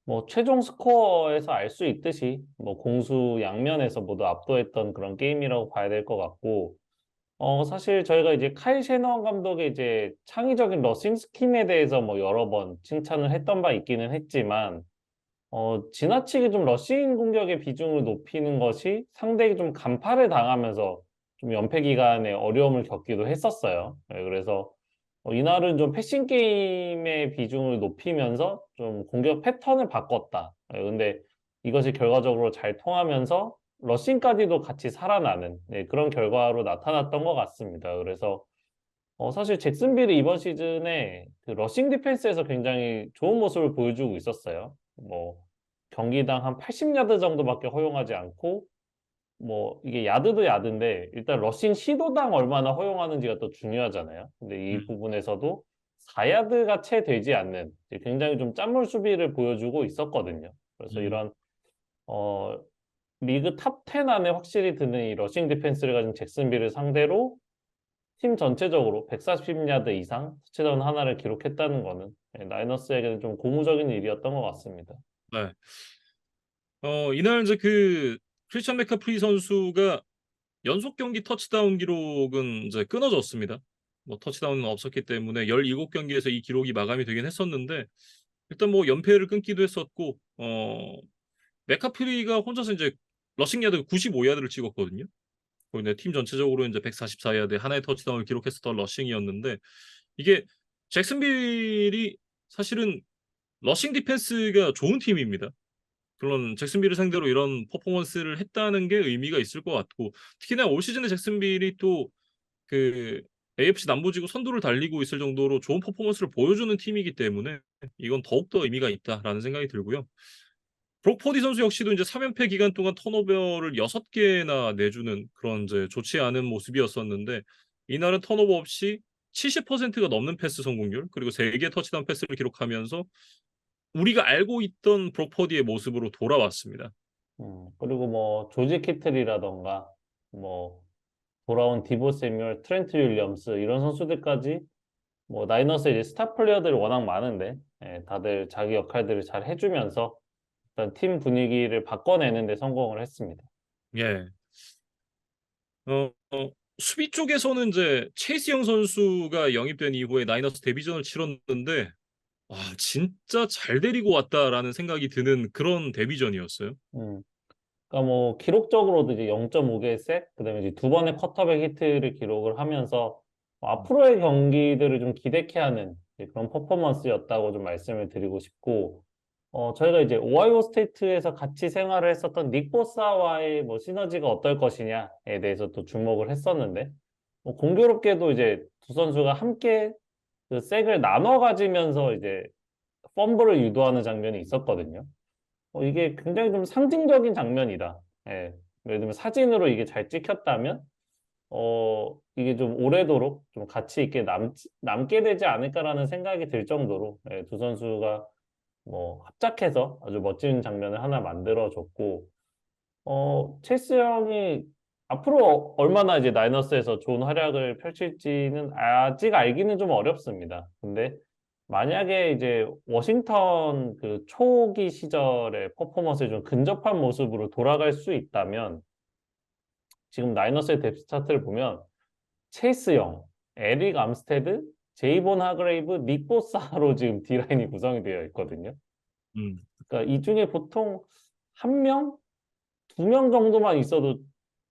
뭐 최종 스코어에서 알 수 있듯이 뭐 공수 양면에서 모두 압도했던 그런 게임이라고 봐야 될 것 같고 사실 저희가 이제 카일 셰너한 감독의 이제 창의적인 러싱 스킴에 대해서 뭐 여러 번 칭찬을 했던 바 있기는 했지만 지나치게 좀 러싱 공격의 비중을 높이는 것이 상대에게 좀 간파를 당하면서 좀 연패 기간에 어려움을 겪기도 했었어요. 네, 그래서 이날은 좀 패싱 게임의 비중을 높이면서 좀 공격 패턴을 바꿨다. 근데 이것이 결과적으로 잘 통하면서 러싱까지도 같이 살아나는 그런 결과로 나타났던 것 같습니다. 그래서 사실 잭슨빌이 이번 시즌에 그 러싱 디펜스에서 굉장히 좋은 모습을 보여주고 있었어요. 뭐 경기당 한 80야드 정도밖에 허용하지 않고 뭐 이게 야드도 야드인데 일단 러싱 시도당 얼마나 허용하는지가 또 중요하잖아요. 근데 이 음, 부분에서도 4야드가 채 되지 않는 이제 굉장히 좀 짠물 수비를 보여주고 있었거든요. 그래서 음, 이런 어 리그 탑 10 안에 확실히 드는 이 러싱 디펜스를 가진 잭슨빌을 상대로 팀 전체적으로 140야드 이상 터치다운 하나를 기록했다는 거는 나이너스에게는 좀 고무적인 일이었던 것 같습니다. 네. 이날 이제 그 크리스찬 맥카프리 선수가 연속 경기 터치다운 기록은 이제 끊어졌습니다. 뭐 터치다운은 없었기 때문에 17경기에서 이 기록이 마감이 되긴 했었는데 일단 뭐 연패를 끊기도 했었고 맥카프리가 혼자서 이제 러싱 야드 95야드를 찍었거든요. 거기 팀 전체적으로 이제 144야드 하나의 터치다운을 기록했었던 러싱이었는데 이게 잭슨빌이 사실은 러싱 디펜스가 좋은 팀입니다. 물론 잭슨빌을 상대로 이런 퍼포먼스를 했다는 게 의미가 있을 것 같고 특히나 올 시즌에 잭슨빌이 또 그 AFC 남부지구 선두를 달리고 있을 정도로 좋은 퍼포먼스를 보여주는 팀이기 때문에 이건 더욱더 의미가 있다라는 생각이 들고요. 브록 포디 선수 역시도 이제 3연패 기간 동안 턴오버를 6개나 내주는 그런 이제 좋지 않은 모습이었었는데 이날은 턴오버 없이 70%가 넘는 패스 성공률 그리고 3개 터치다운 패스를 기록하면서 우리가 알고 있던 브록 포디의 모습으로 돌아왔습니다. 그리고 뭐 조지 키틀이라던가 뭐 돌아온 디보 세뮤얼, 트렌트 윌리엄스 이런 선수들까지 뭐 나이너스 이제 스타 플레이어들이 워낙 많은데 다들 자기 역할들을 잘 해주면서 일단 팀 분위기를 바꿔내는 데 성공을 했습니다. 예. 수비 쪽에서는 이제 체이스 영 선수가 영입된 이후에 나이너스 데뷔전을 치렀는데 와 진짜 잘 데리고 왔다라는 생각이 드는 그런 데뷔전이었어요. 음. 그러니까 뭐 기록적으로도 이제 0.5개의 색, 그다음에 이제 두 번의 쿼터백 히트를 기록을 하면서 앞으로의 경기들을 좀 기대케 하는 이제 그런 퍼포먼스였다고 좀 말씀을 드리고 싶고, 저희가 이제 오하이오 스테이트에서 같이 생활을 했었던 닉 보사와의 뭐 시너지가 어떨 것이냐에 대해서 또 주목을 했었는데, 뭐 공교롭게도 이제 두 선수가 함께 그 색을 나눠 가지면서 이제 펌블을 유도하는 장면이 있었거든요. 이게 굉장히 좀 상징적인 장면이다. 예. 예를 들면 사진으로 이게 잘 찍혔다면, 이게 좀 오래도록 좀 가치 있게 남게 되지 않을까라는 생각이 들 정도로, 두 선수가 뭐 합작해서 아주 멋진 장면을 하나 만들어줬고, 체스 형이 앞으로 얼마나 이제 나이너스에서 좋은 활약을 펼칠지는 아직 알기는 좀 어렵습니다. 근데 만약에 이제 워싱턴 그 초기 시절의 퍼포먼스에 좀 근접한 모습으로 돌아갈 수 있다면 지금 나이너스의 뎁스 차트를 보면 체이스 영, 에릭 암스테드, 제이본 하그레이브, 닉 보사로 지금 D라인이 구성이 되어 있거든요. 음, 그러니까 이 중에 보통 한 명, 두 명 정도만 있어도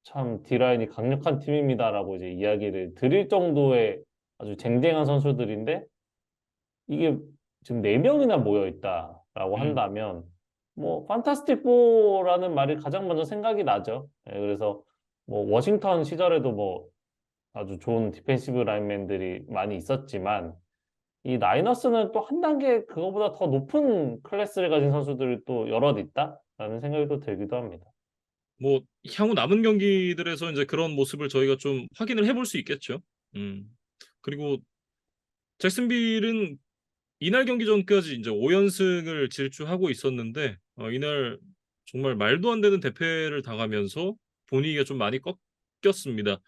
참 D라인이 강력한 팀입니다라고 이제 이야기를 드릴 정도의 아주 쟁쟁한 선수들인데 이게 지금 네 명이나 모여 있다라고 음. 한다면 뭐 판타스틱 4라는 말이 가장 먼저 생각이 나죠. 예, 그래서 뭐 워싱턴 시절에도 뭐 아주 좋은 디펜시브 라인맨들이 많이 있었지만 이 나이너스는 또 한 단계 그거보다 더 높은 클래스를 가진 선수들이 또 여럿 있다라는 생각이 또 들기도 합니다. 뭐 향후 남은 경기들에서 이제 그런 모습을 저희가 좀 확인을 해볼 수 있겠죠. 음. 그리고 잭슨빌은 이날 경기 전까지 이제 5연승을 질주하고 있었는데 이날 정말 말도 안 되는 대패를 당하면서 분위기가 좀 많이 꺾였습니다.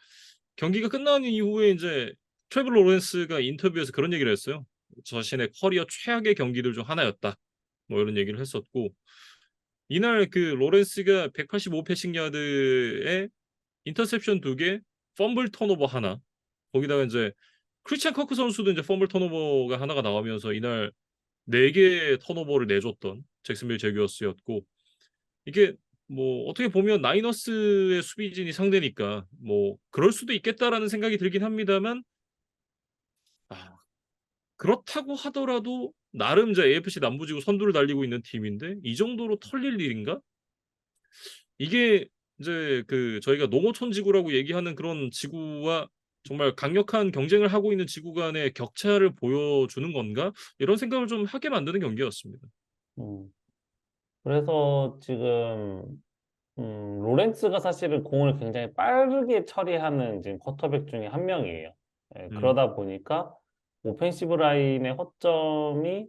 경기가 끝난 이후에 이제 트레버 로렌스가 인터뷰에서 그런 얘기를 했어요. 자신의 커리어 최악의 경기들 중 하나였다. 뭐 이런 얘기를 했었고 이날 그 로렌스가 185 패싱 야드에 인터셉션 2개, 펌블 턴오버 하나. 거기다가 이제 크리스찬 커크 선수도 이제 펌블 턴오버가 하나가 나오면서 이날 4개의 턴오버를 내줬던 잭슨빌 제규어스였고 이게 뭐 어떻게 보면 나이너스의 수비진이 상대니까 뭐 그럴 수도 있겠다라는 생각이 들긴 합니다만 아 그렇다고 하더라도 나름 이제 AFC 남부지구 선두를 달리고 있는 팀인데 이 정도로 털릴 일인가? 이게 이제 그 저희가 농어촌 지구라고 얘기하는 그런 지구와 정말 강력한 경쟁을 하고 있는 지구 간의 격차를 보여주는 건가? 이런 생각을 좀 하게 만드는 경기였습니다. 음, 그래서 지금 로렌스가 사실은 공을 굉장히 빠르게 처리하는 지금 쿼터백 중에 한 명이에요. 예, 음. 그러다 보니까 오펜시브 라인의 허점이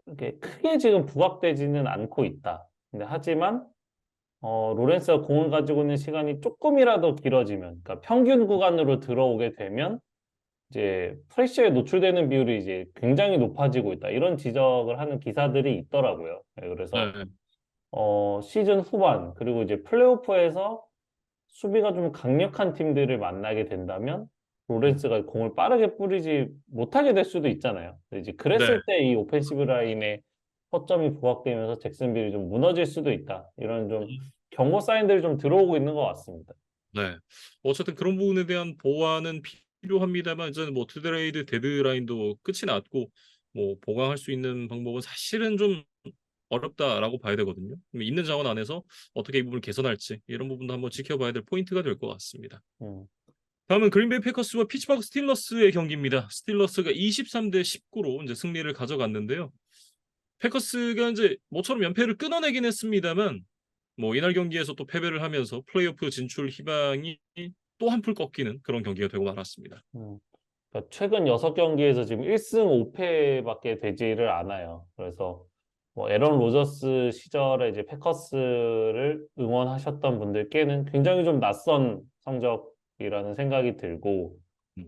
이렇게 크게 지금 부각되지는 않고 있다. 근데 하지만 로렌스가 공을 가지고 있는 시간이 조금이라도 길어지면, 그러니까 평균 구간으로 들어오게 되면 이제 프레셔에 노출되는 비율이 이제 굉장히 높아지고 있다. 이런 지적을 하는 기사들이 있더라고요. 예, 그래서 네. 시즌 후반 그리고 이제 플레이오프에서 수비가 좀 강력한 팀들을 만나게 된다면 음. 로렌스가 공을 빠르게 뿌리지 못하게 될 수도 있잖아요. 근데 이제 네. 그랬을 때 이 오펜시브 라인의 허점이 부각되면서 잭슨빌이 좀 무너질 수도 있다. 이런 좀 경고 사인들이 좀 들어오고 있는 것 같습니다. 네. 어쨌든 그런 부분에 대한 보완은 필요합니다만 이제는 뭐 투데레이드 데드라인도 끝이 났고 뭐 보강할 수 있는 방법은 사실은 좀 어렵다라고 봐야 되거든요. 있는 자원 안에서 어떻게 이 부분을 개선할지 이런 부분도 한번 지켜봐야 될 포인트가 될 것 같습니다. 음, 다음은 그린베이 패커스와 피츠버그 스틸러스의 경기입니다. 스틸러스가 23대 19로 이제 승리를 가져갔는데요. 패커스가 이제 모처럼 연패를 끊어내긴 했습니다만 뭐 이날 경기에서 또 패배를 하면서 플레이오프 진출 희망이 또 한풀 꺾이는 그런 경기가 되고 말았습니다. 그러니까 최근 6경기에서 지금 1승 5패밖에 되지를 않아요. 그래서 뭐 에런 로저스 시절에 이제 패커스를 응원하셨던 분들께는 굉장히 좀 낯선 성적이라는 생각이 들고 음,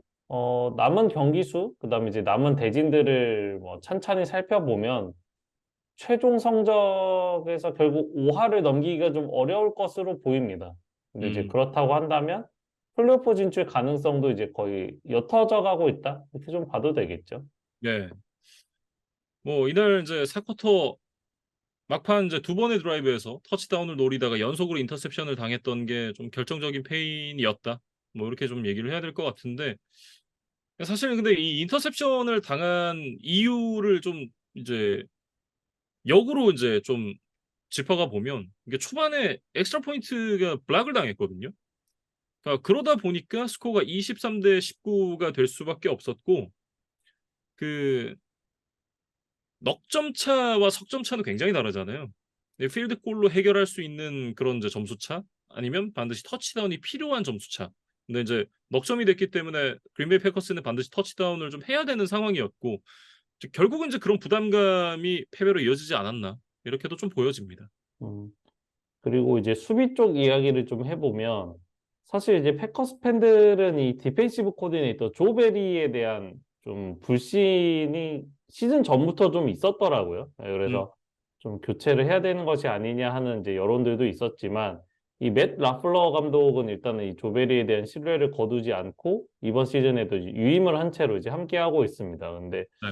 남은 경기 수, 그다음에 이제 남은 대진들을 뭐 찬찬히 살펴보면 최종 성적에서 결국 5할을 넘기기가 좀 어려울 것으로 보입니다. 근데 이제 음, 그렇다고 한다면 플레이오프 진출 가능성도 이제 거의 옅어져 가고 있다. 이렇게 좀 봐도 되겠죠. 네. 뭐 이날 이제 4쿼터 막판 이제 두 번의 드라이브에서 터치다운을 노리다가 연속으로 인터셉션을 당했던 게 좀 결정적인 페인이었다. 뭐 이렇게 좀 얘기를 해야 될 것 같은데 사실은 근데 이 인터셉션을 당한 이유를 좀 이제 역으로 이제 좀 짚어가 보면 이게 초반에 엑스트라 포인트가 블락을 당했거든요. 그러니까 그러다 보니까 스코어가 23대 19가 될 수밖에 없었고 그 넉 점 차와 석점 차는 굉장히 다르잖아요. 근데 필드 골로 해결할 수 있는 그런 이제 점수 차 아니면 반드시 터치다운이 필요한 점수 차. 근데 이제 넉 점이 됐기 때문에 그린베이 패커스는 반드시 터치다운을 좀 해야 되는 상황이었고 이제 결국은 이제 그런 부담감이 패배로 이어지지 않았나 이렇게도 좀 보여집니다. 음, 그리고 이제 수비 쪽 이야기를 좀 해보면 사실 이제 패커스 팬들은 이 디펜시브 코디네이터 조 베리에 대한 좀 불신이 시즌 전부터 좀 있었더라고요. 네, 음, 그래서 좀 교체를 해야 되는 것이 아니냐 하는 이제 여론들도 있었지만 이 맷 라플러 감독은 일단은 이 조베리에 대한 신뢰를 거두지 않고 이번 시즌에도 이제 유임을 한 채로 이제 함께 하고 있습니다. 근데 네,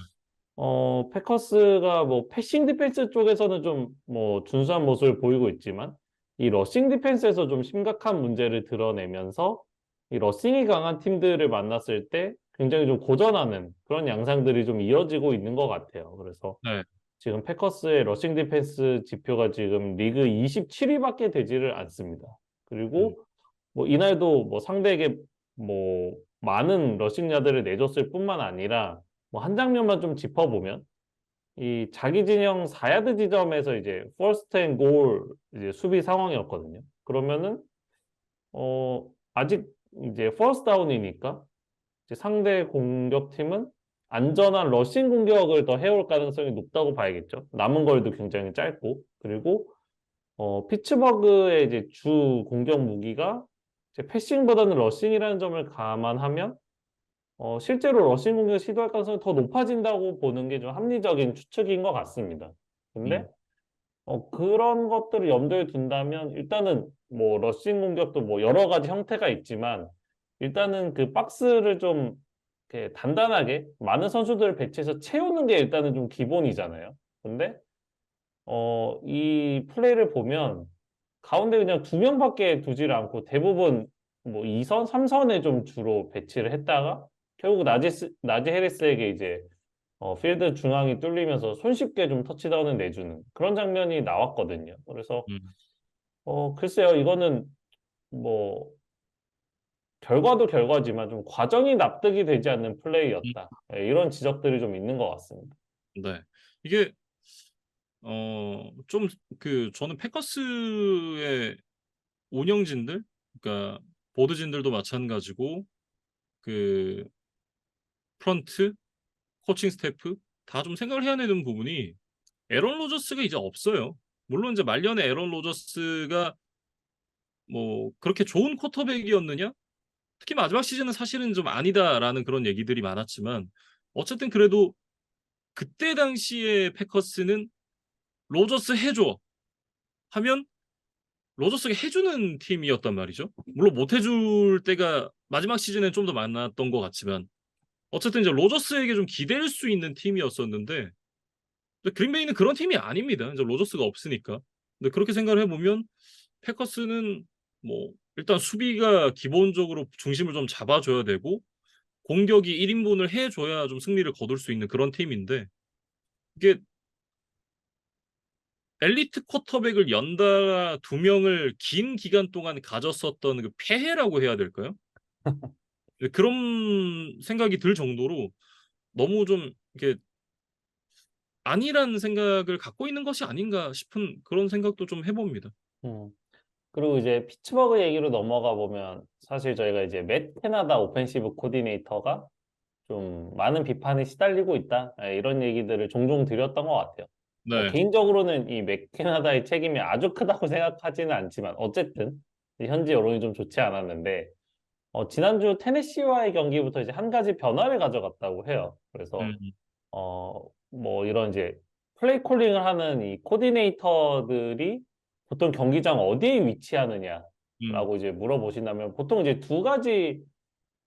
패커스가 뭐 패싱 디펜스 쪽에서는 좀 뭐 준수한 모습을 보이고 있지만 이 러싱 디펜스에서 좀 심각한 문제를 드러내면서 이 러싱이 강한 팀들을 만났을 때 굉장히 좀 고전하는 그런 양상들이 좀 이어지고 있는 것 같아요. 그래서 네, 지금 패커스의 러싱 디펜스 지표가 지금 리그 27위밖에 되지를 않습니다. 음, 그리고 뭐 이날도 뭐 상대에게 뭐 많은 러싱 야드를 내줬을 뿐만 아니라 뭐 한 장면만 좀 짚어보면 이 자기 진영 4야드 지점에서 이제 퍼스트 앤 골 이제 수비 상황이었거든요. 그러면은 아직 이제 퍼스트 다운이니까 이제 상대 공격팀은 안전한 러싱 공격을 더 해올 가능성이 높다고 봐야겠죠. 남은 거리도 굉장히 짧고 그리고 피츠버그의 이제 주 공격 무기가 이제 패싱보다는 러싱이라는 점을 감안하면 실제로 러싱 공격을 시도할 가능성이 더 높아진다고 보는 게 좀 합리적인 추측인 것 같습니다. 근데 음, 그런 것들을 염두에 둔다면 일단은 뭐 러싱 공격도 뭐 여러 가지 형태가 있지만 일단은 그 박스를 좀 이렇게 단단하게 많은 선수들을 배치해서 채우는 게 일단은 좀 기본이잖아요. 근데 이 플레이를 보면 가운데 그냥 두 명밖에 두질 않고 대부분 뭐 2선, 3선에 좀 주로 배치를 했다가 결국 나지 해리스에게 이제 필드 중앙이 뚫리면서 손쉽게 좀 터치다운을 내주는 그런 장면이 나왔거든요. 그래서 음, 글쎄요, 이거는 뭐 결과도 결과지만 좀 과정이 납득이 되지 않는 음, 플레이였다. 예, 이런 지적들이 좀 있는 것 같습니다. 네. 이게 좀 저는 패커스의 운영진들, 그러니까 보드진들도 마찬가지고 그 프런트, 코칭 스태프 다 좀 생각을 해야 되는 부분이 에런 로저스가 이제 없어요. 물론 이제 말년에 에런 로저스가 뭐 그렇게 좋은 쿼터백이었느냐? 특히 마지막 시즌은 사실은 좀 아니다라는 그런 얘기들이 많았지만 어쨌든 그래도 그때 당시에 패커스는 로저스 해줘 하면 로저스가 해주는 팀이었단 말이죠. 물론 못 해줄 때가 마지막 시즌엔 좀 더 많았던 것 같지만 어쨌든 이제 로저스에게 좀 기댈 수 있는 팀이었었는데 그린베이는 그런 팀이 아닙니다. 이제 로저스가 없으니까. 근데 그렇게 생각을 해보면 패커스는 뭐 일단 수비가 기본적으로 중심을 좀 잡아줘야 되고 공격이 1인분을 해줘야 좀 승리를 거둘 수 있는 그런 팀인데 이게 엘리트 쿼터백을 연달아 두 명을 긴 기간 동안 가졌었던 그 폐해라고 해야 될까요? 그런 생각이 들 정도로 너무 좀 이렇게 아니라는 생각을 갖고 있는 것이 아닌가 싶은 그런 생각도 좀 해봅니다. 음. 그리고 이제 피츠버그 얘기로 넘어가 보면 사실 저희가 이제 맷 캐나다 오펜시브 코디네이터가 좀 많은 비판에 시달리고 있다. 예, 이런 얘기들을 종종 드렸던 것 같아요. 네. 개인적으로는 이 맷 캐나다의 책임이 아주 크다고 생각하지는 않지만 어쨌든 현지 여론이 좀 좋지 않았는데 지난주 테네시와의 경기부터 이제 한 가지 변화를 가져갔다고 해요. 그래서 음, 뭐 이런 이제 플레이 콜링을 하는 이 코디네이터들이 보통 경기장 어디에 음, 위치하느냐라고 이제 물어보신다면 보통 이제 두 가지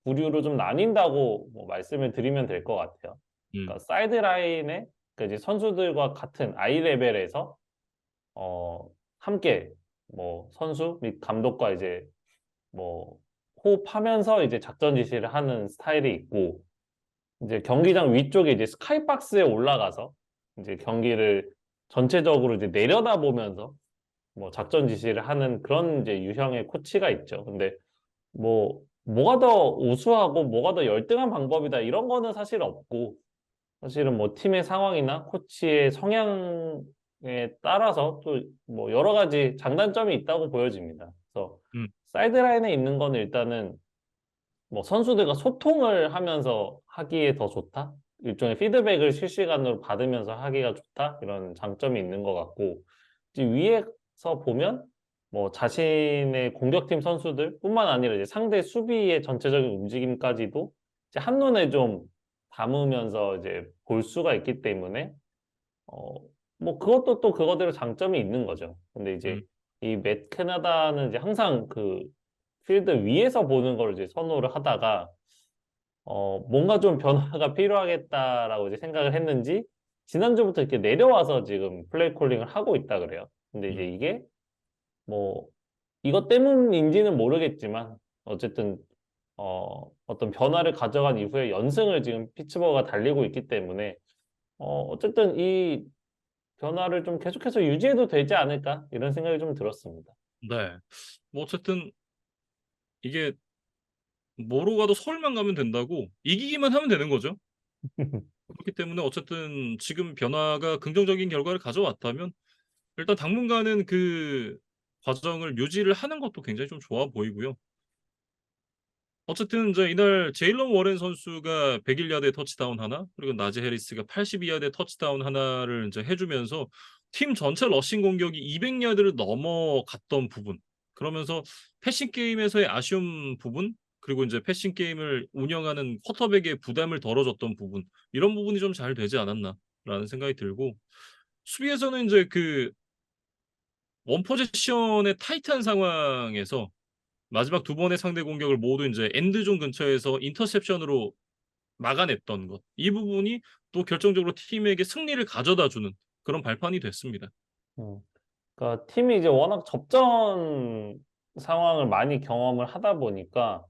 부류로 좀 나뉜다고 뭐 말씀을 드리면 될 것 같아요. 음, 그러니까 사이드라인에 이제 선수들과 같은 아이 레벨에서 함께 뭐 선수 및 감독과 이제 뭐 호흡하면서 이제 작전 지시를 하는 스타일이 있고 이제 경기장 위쪽에 이제 스카이박스에 올라가서 이제 경기를 전체적으로 이제 내려다보면서 뭐 작전 지시를 하는 그런 이제 유형의 코치가 있죠. 근데 뭐가 더 우수하고 뭐가 더 열등한 방법이다 이런 거는 사실 없고 사실은 뭐 팀의 상황이나 코치의 성향에 따라서 또 뭐 여러 가지 장단점이 있다고 보여집니다. 그래서 음, 사이드라인에 있는 거는 일단은 뭐 선수들과 소통을 하면서 하기에 더 좋다? 일종의 피드백을 실시간으로 받으면서 하기가 좋다? 이런 장점이 있는 것 같고, 이제 위에서 보면 뭐 자신의 공격팀 선수들 뿐만 아니라 이제 상대 수비의 전체적인 움직임까지도 이제 한눈에 좀 담으면서 이제 볼 수가 있기 때문에 어, 뭐 그것도 또 그거대로 장점이 있는 거죠. 근데 이제 음, 이 맷 캐나다는 이제 항상 그 필드 위에서 보는 걸 이제 선호를 하다가 뭔가 좀 변화가 필요하겠다라고 이제 생각을 했는지 지난주부터 이렇게 내려와서 지금 플레이 콜링을 하고 있다 그래요. 근데 이제 음. 이게 뭐 이것 때문인지는 모르겠지만 어쨌든 어떤 변화를 가져간 이후에 연승을 지금 피츠버그가 달리고 있기 때문에 어쨌든 이 변화를 좀 계속해서 유지해도 되지 않을까 이런 생각이 좀 들었습니다. 네. 뭐 어쨌든 이게 뭐로 가도 서울만 가면 된다고 이기기만 하면 되는 거죠. 그렇기 때문에 어쨌든 지금 변화가 긍정적인 결과를 가져왔다면 일단 당분간은 그 과정을 유지를 하는 것도 굉장히 좀 좋아 보이고요. 어쨌든 이제 이날 제일런 워렌 선수가 101야드 터치다운 하나, 그리고 나지 해리스가 82야드 터치다운 하나를 이제 해주면서 팀 전체 러싱 공격이 200야드를 넘어갔던 부분, 그러면서 패싱 게임에서의 아쉬운 부분, 그리고 이제 패싱 게임을 운영하는 쿼터백의 부담을 덜어줬던 부분, 이런 부분이 좀 잘 되지 않았나라는 생각이 들고, 수비에서는 이제 그 원 포지션의 타이트한 상황에서 마지막 두 번의 상대 공격을 모두 이제 엔드존 근처에서 인터셉션으로 막아냈던 것. 이 부분이 또 결정적으로 팀에게 승리를 가져다 주는 그런 발판이 됐습니다. 음. 그러니까 팀이 이제 워낙 접전 상황을 많이 경험을 하다 보니까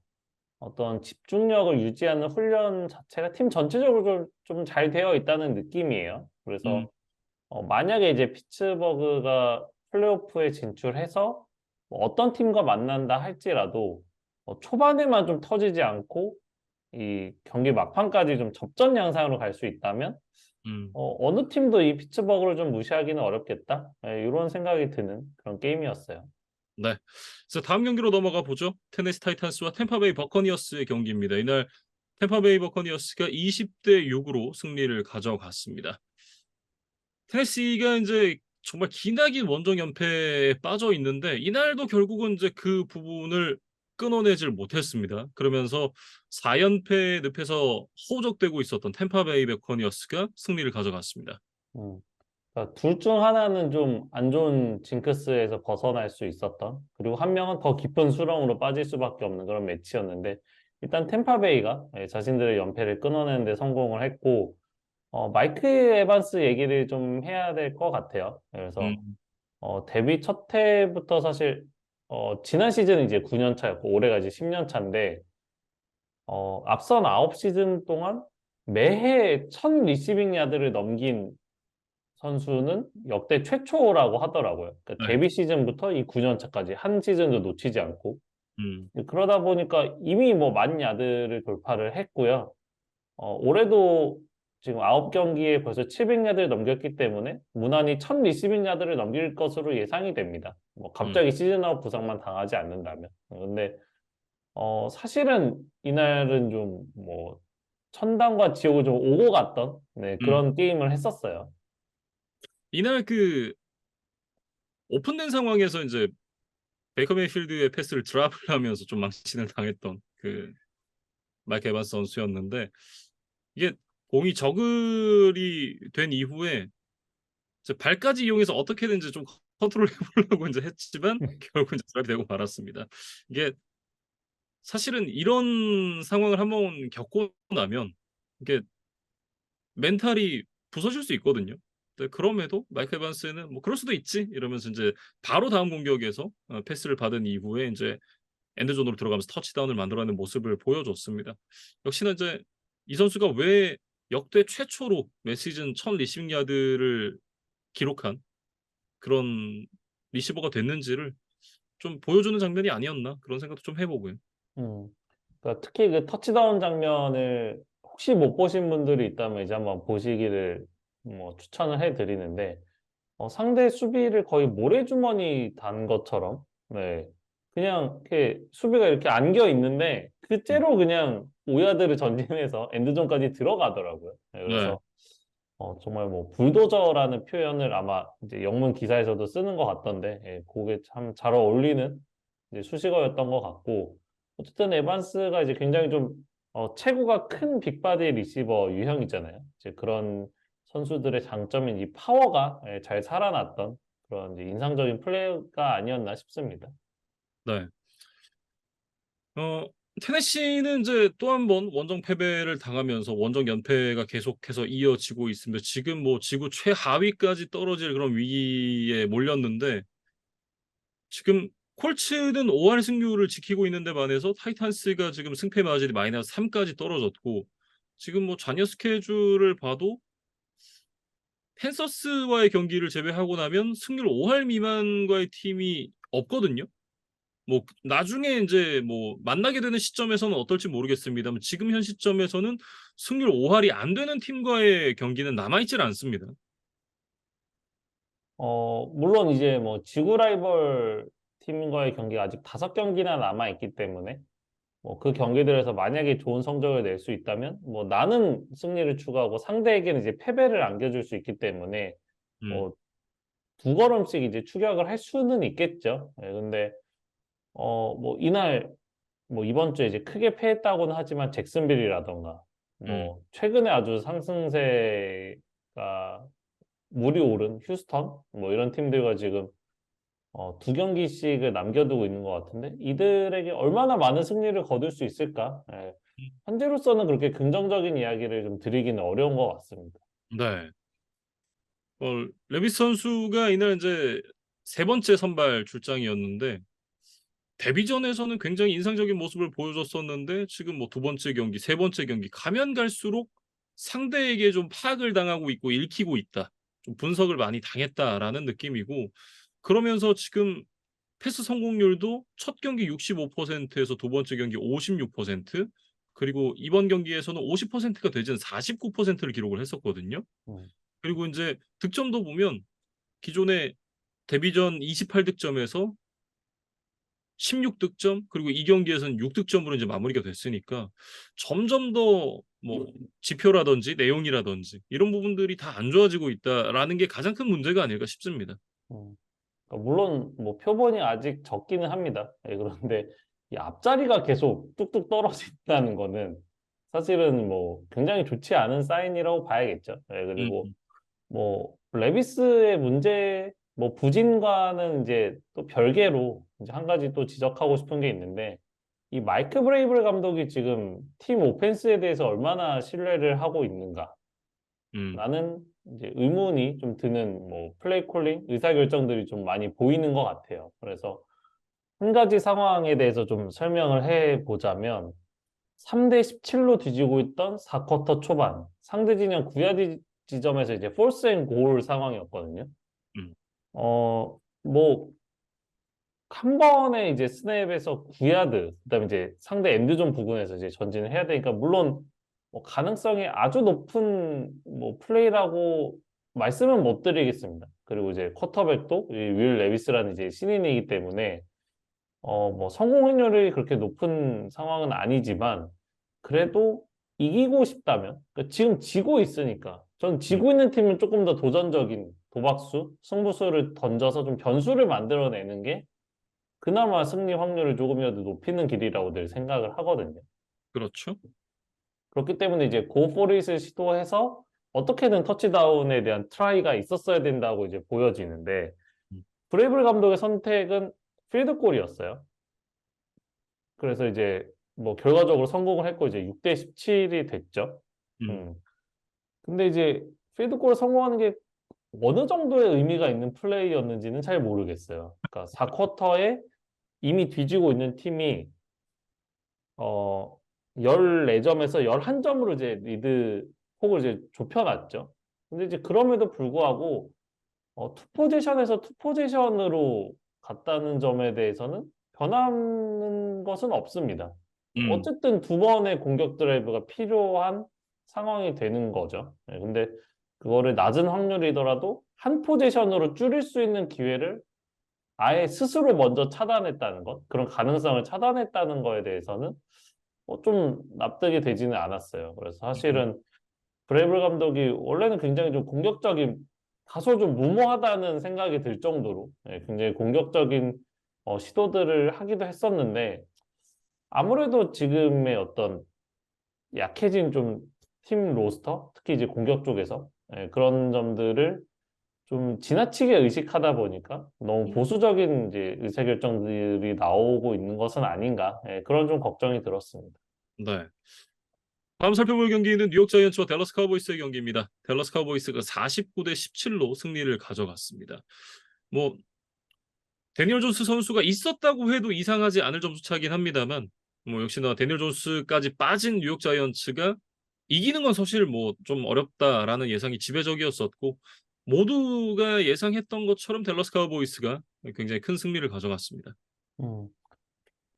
어떤 집중력을 유지하는 훈련 자체가 팀 전체적으로 좀 잘 되어 있다는 느낌이에요. 음, 그래서 만약에 이제 피츠버그가 플레이오프에 진출해서 뭐 어떤 팀과 만난다 할지라도 초반에만 좀 터지지 않고 이 경기 막판까지 좀 접전 양상으로 갈 수 있다면 음. 어느 팀도 이 피츠버그를 좀 무시하기는 어렵겠다. 네, 이런 생각이 드는 그런 게임이었어요. 네. 그래서 다음 경기로 넘어가 보죠. 테네시 타이탄스와 템파베이 버커니어스의 경기입니다. 이날 템파베이 버커니어스가 20대 6으로 승리를 가져갔습니다. 테네시가 이제 정말 기나긴 원정 연패에 빠져 있는데 이날도 결국은 이제 그 부분을 끊어내질 못했습니다. 그러면서 4연패 늪에서 허우적대고 있었던 템파베이 버커니어스가 승리를 가져갔습니다. 음. 그러니까 둘 중 하나는 좀 안 좋은 징크스에서 벗어날 수 있었던 그리고 한 명은 더 깊은 수렁으로 빠질 수밖에 없는 그런 매치였는데 일단 템파베이가 자신들의 연패를 끊어내는 데 성공을 했고 마이크 에반스 얘기를 좀 해야 될 것 같아요. 그래서 음, 데뷔 첫 해부터 사실 지난 시즌은 이제 9년 차였고 올해가 이제 10년 차인데 앞선 9시즌 동안 매해 1000 리시빙 야드를 넘긴 선수는 역대 최초라고 하더라고요. 그러니까 네. 데뷔 시즌부터 이 9년 차까지 한 시즌도 놓치지 않고 음, 그러다 보니까 이미 뭐 만 야드를 돌파를 했고요. 올해도 지금 9경기에 벌써 700야드를 넘겼기 때문에 무난히 1000 리시빙 야드를 넘길 것으로 예상이 됩니다. 뭐 음. 갑자기 시즌 아웃 부상만 당하지 않는다면. 근데 사실은 이날은 좀 뭐 천당과 지옥을 좀 오고 갔던 네, 음. 그런 게임을 했었어요. 이날 그 오픈된 상황에서 이제 베이커 메이필드의 패스를 드랍을 하면서 좀 망신을 당했던 그 마이크 에반스 선수였는데 이게 공이 저글이 된 이후에 이제 발까지 이용해서 어떻게든지 좀 컨트롤 해보려고 이제 했지만 결국 이제 드랍이 되고 말았습니다. 이게 사실은 이런 상황을 한번 겪고 나면 이게 멘탈이 부서질 수 있거든요. 근데 그럼에도 마이크 에반스는 뭐 그럴 수도 있지 이러면서 이제 바로 다음 공격에서 패스를 받은 이후에 이제 엔드존으로 들어가면서 터치다운을 만들어내는 모습을 보여줬습니다. 역시나 이제 이 선수가 왜 역대 최초로 매 시즌 1000 리시빙 야드를 기록한 그런 리시버가 됐는지를 좀 보여주는 장면이 아니었나 그런 생각도 좀 해보고요. 음. 그러니까 특히 그 터치다운 장면을 혹시 못 보신 분들이 있다면 이제 한번 보시기를 뭐 추천을 해드리는데 상대 수비를 거의 모래주머니 단 것처럼 네. 그냥 이렇게 수비가 이렇게 안겨 있는데 그 음. 째로 그냥 오야드를 전진해서 엔드존까지 들어가더라고요. 네, 네. 그래서 정말 뭐 불도저라는 표현을 아마 이제 영문 기사에서도 쓰는 것 같던데 그게 참 잘 어울리는 이제 수식어였던 것 같고 어쨌든 에반스가 이제 굉장히 좀 체구가 큰 빅바디 리시버 유형이잖아요. 이제 그런 선수들의 장점인 이 파워가 잘 살아났던 그런 이제 인상적인 플레이가 아니었나 싶습니다. 네. 어, 테네시는 이제 또 한 번 원정 패배를 당하면서 원정 연패가 계속해서 이어지고 있습니다. 지금 뭐 지구 최하위까지 떨어질 그런 위기에 몰렸는데 지금 콜츠는 5할 승률을 지키고 있는데 반해서 타이탄스가 지금 승패 마진이 마이너스 3까지 떨어졌고 지금 뭐 잔여 스케줄을 봐도 펜서스와의 경기를 제외하고 나면 승률 5할 미만과의 팀이 없거든요. 뭐 나중에 이제 뭐 만나게 되는 시점에서는 어떨지 모르겠습니다만 지금 현 시점에서는 승률 5할이 안 되는 팀과의 경기는 남아있질 않습니다. 물론 이제 뭐 지구 라이벌 팀과의 경기가 아직 5경기나 남아 있기 때문에 뭐 그 경기들에서 만약에 좋은 성적을 낼 수 있다면 뭐 나는 승리를 추구하고 상대에게는 이제 패배를 안겨줄 수 있기 때문에 음, 뭐 두 걸음씩 이제 추격을 할 수는 있겠죠. 근데 뭐 이날 뭐 이번 주에 이제 크게 패했다고는 하지만 잭슨빌이라던가 음, 뭐 최근에 아주 상승세가 물이 오른 휴스턴 뭐 이런 팀들과 지금 두 경기씩을 남겨두고 있는 것 같은데 이들에게 얼마나 많은 승리를 거둘 수 있을까? 현재로서는 그렇게 긍정적인 이야기를 좀 드리기는 어려운 것 같습니다. 네. 레빗 선수가 이날 이제 세 번째 선발 출장이었는데 데뷔전에서는 굉장히 인상적인 모습을 보여줬었는데 지금 뭐 두 번째 경기, 세 번째 경기 가면 갈수록 상대에게 좀 파악을 당하고 있고 읽히고 있다. 좀 분석을 많이 당했다라는 느낌이고 그러면서 지금 패스 성공률도 첫 경기 65%에서 두 번째 경기 56% 그리고 이번 경기에서는 50%가 되진 49%를 기록을 했었거든요. 음, 그리고 인제 득점도 보면 기존에 데뷔전 28득점에서 16득점 그리고 이 경기에서는 6득점으로 이제 마무리가 됐으니까 점점 더 뭐 지표라든지 내용이라든지 이런 부분들이 다 안 좋아지고 있다라는 게 가장 큰 문제가 아닐까 싶습니다. 음. 그러니까 물론 뭐 표본이 아직 적기는 합니다. 그런데 이 앞자리가 계속 뚝뚝 떨어진다는 거는 사실은 뭐 굉장히 좋지 않은 사인이라고 봐야겠죠. 그리고 음음. 뭐 레비스의 문제 뭐 부진과는 이제 또 별개로 이제 한 가지 또 지적하고 싶은 게 있는데 이 마이크 브레이블 감독이 지금 팀 오펜스에 대해서 얼마나 신뢰를 하고 있는가 음. 라는 이제 의문이 좀 드는 뭐 플레이 콜링 의사결정들이 좀 많이 보이는 것 같아요. 그래서 한 가지 상황에 대해서 좀 설명을 해 보자면 3대 17로 뒤지고 있던 4쿼터 초반 상대 진영 9야드 지점에서 이제 포스 앤 골 상황이었거든요. 음. 뭐 한 번에 이제 스냅에서 9야드 그다음에 이제 상대 엔드존 부근에서 이제 전진을 해야 되니까 물론 뭐 가능성이 아주 높은 뭐 플레이라고 말씀은 못 드리겠습니다. 그리고 이제 쿼터백도 이윌 레비스라는 이제 신인이기 때문에 뭐 성공 확률이 그렇게 높은 상황은 아니지만 그래도 이기고 싶다면 그러니까 지금 지고 있으니까 전 음. 지고 있는 팀은 조금 더 도전적인 도박수, 승부수를 던져서 좀 변수를 만들어내는 게 그나마 승리 확률을 조금이라도 높이는 길이라고 늘 생각을 하거든요. 그렇죠. 그렇기 때문에 이제 고포릿을 시도해서 어떻게든 터치다운에 대한 트라이가 있었어야 된다고 이제 보여지는데 음. 브레이블 감독의 선택은 필드골이었어요. 그래서 이제 뭐 결과적으로 성공을 했고 이제 6대 17이 됐죠. 음. 음. 근데 이제 필드골을 성공하는 게 어느 정도의 의미가 있는 플레이였는지는 잘 모르겠어요. 그러니까 4쿼터에 이미 뒤지고 있는 팀이 14점에서 11점으로 이제 리드 폭을 이제 좁혀놨죠. 근데 이제 그럼에도 불구하고 투 포지션에서 투 포지션으로 갔다는 점에 대해서는 변하는 것은 없습니다. 음. 어쨌든 두 번의 공격 드라이브가 필요한 상황이 되는 거죠. 근데 그거를 낮은 확률이더라도 한 포지션으로 줄일 수 있는 기회를 아예 스스로 먼저 차단했다는 것, 그런 가능성을 차단했다는 거에 대해서는 좀 납득이 되지는 않았어요. 그래서 음. 사실은 브레이블 감독이 원래는 굉장히 좀 공격적인 다소 좀 무모하다는 생각이 들 정도로 굉장히 공격적인 시도들을 하기도 했었는데 아무래도 지금의 어떤 약해진 좀 팀 로스터, 특히 이제 공격 쪽에서 그런 점들을 좀 지나치게 의식하다 보니까 너무 음, 보수적인 이제 의사결정들이 나오고 있는 것은 아닌가 그런 좀 걱정이 들었습니다. 네. 다음 살펴볼 경기는 뉴욕 자이언츠와 댈러스 카우보이스의 경기입니다. 댈러스 카우보이스가 49대 17로 승리를 가져갔습니다. 뭐 데니얼 존스 선수가 있었다고 해도 이상하지 않을 점수 차긴 합니다만 뭐 역시나 데니얼 존스까지 빠진 뉴욕 자이언츠가 이기는 건 사실 뭐 좀 어렵다라는 예상이 지배적이었었고 모두가 예상했던 것처럼 댈러스 카우보이스가 굉장히 큰 승리를 가져갔습니다. 음.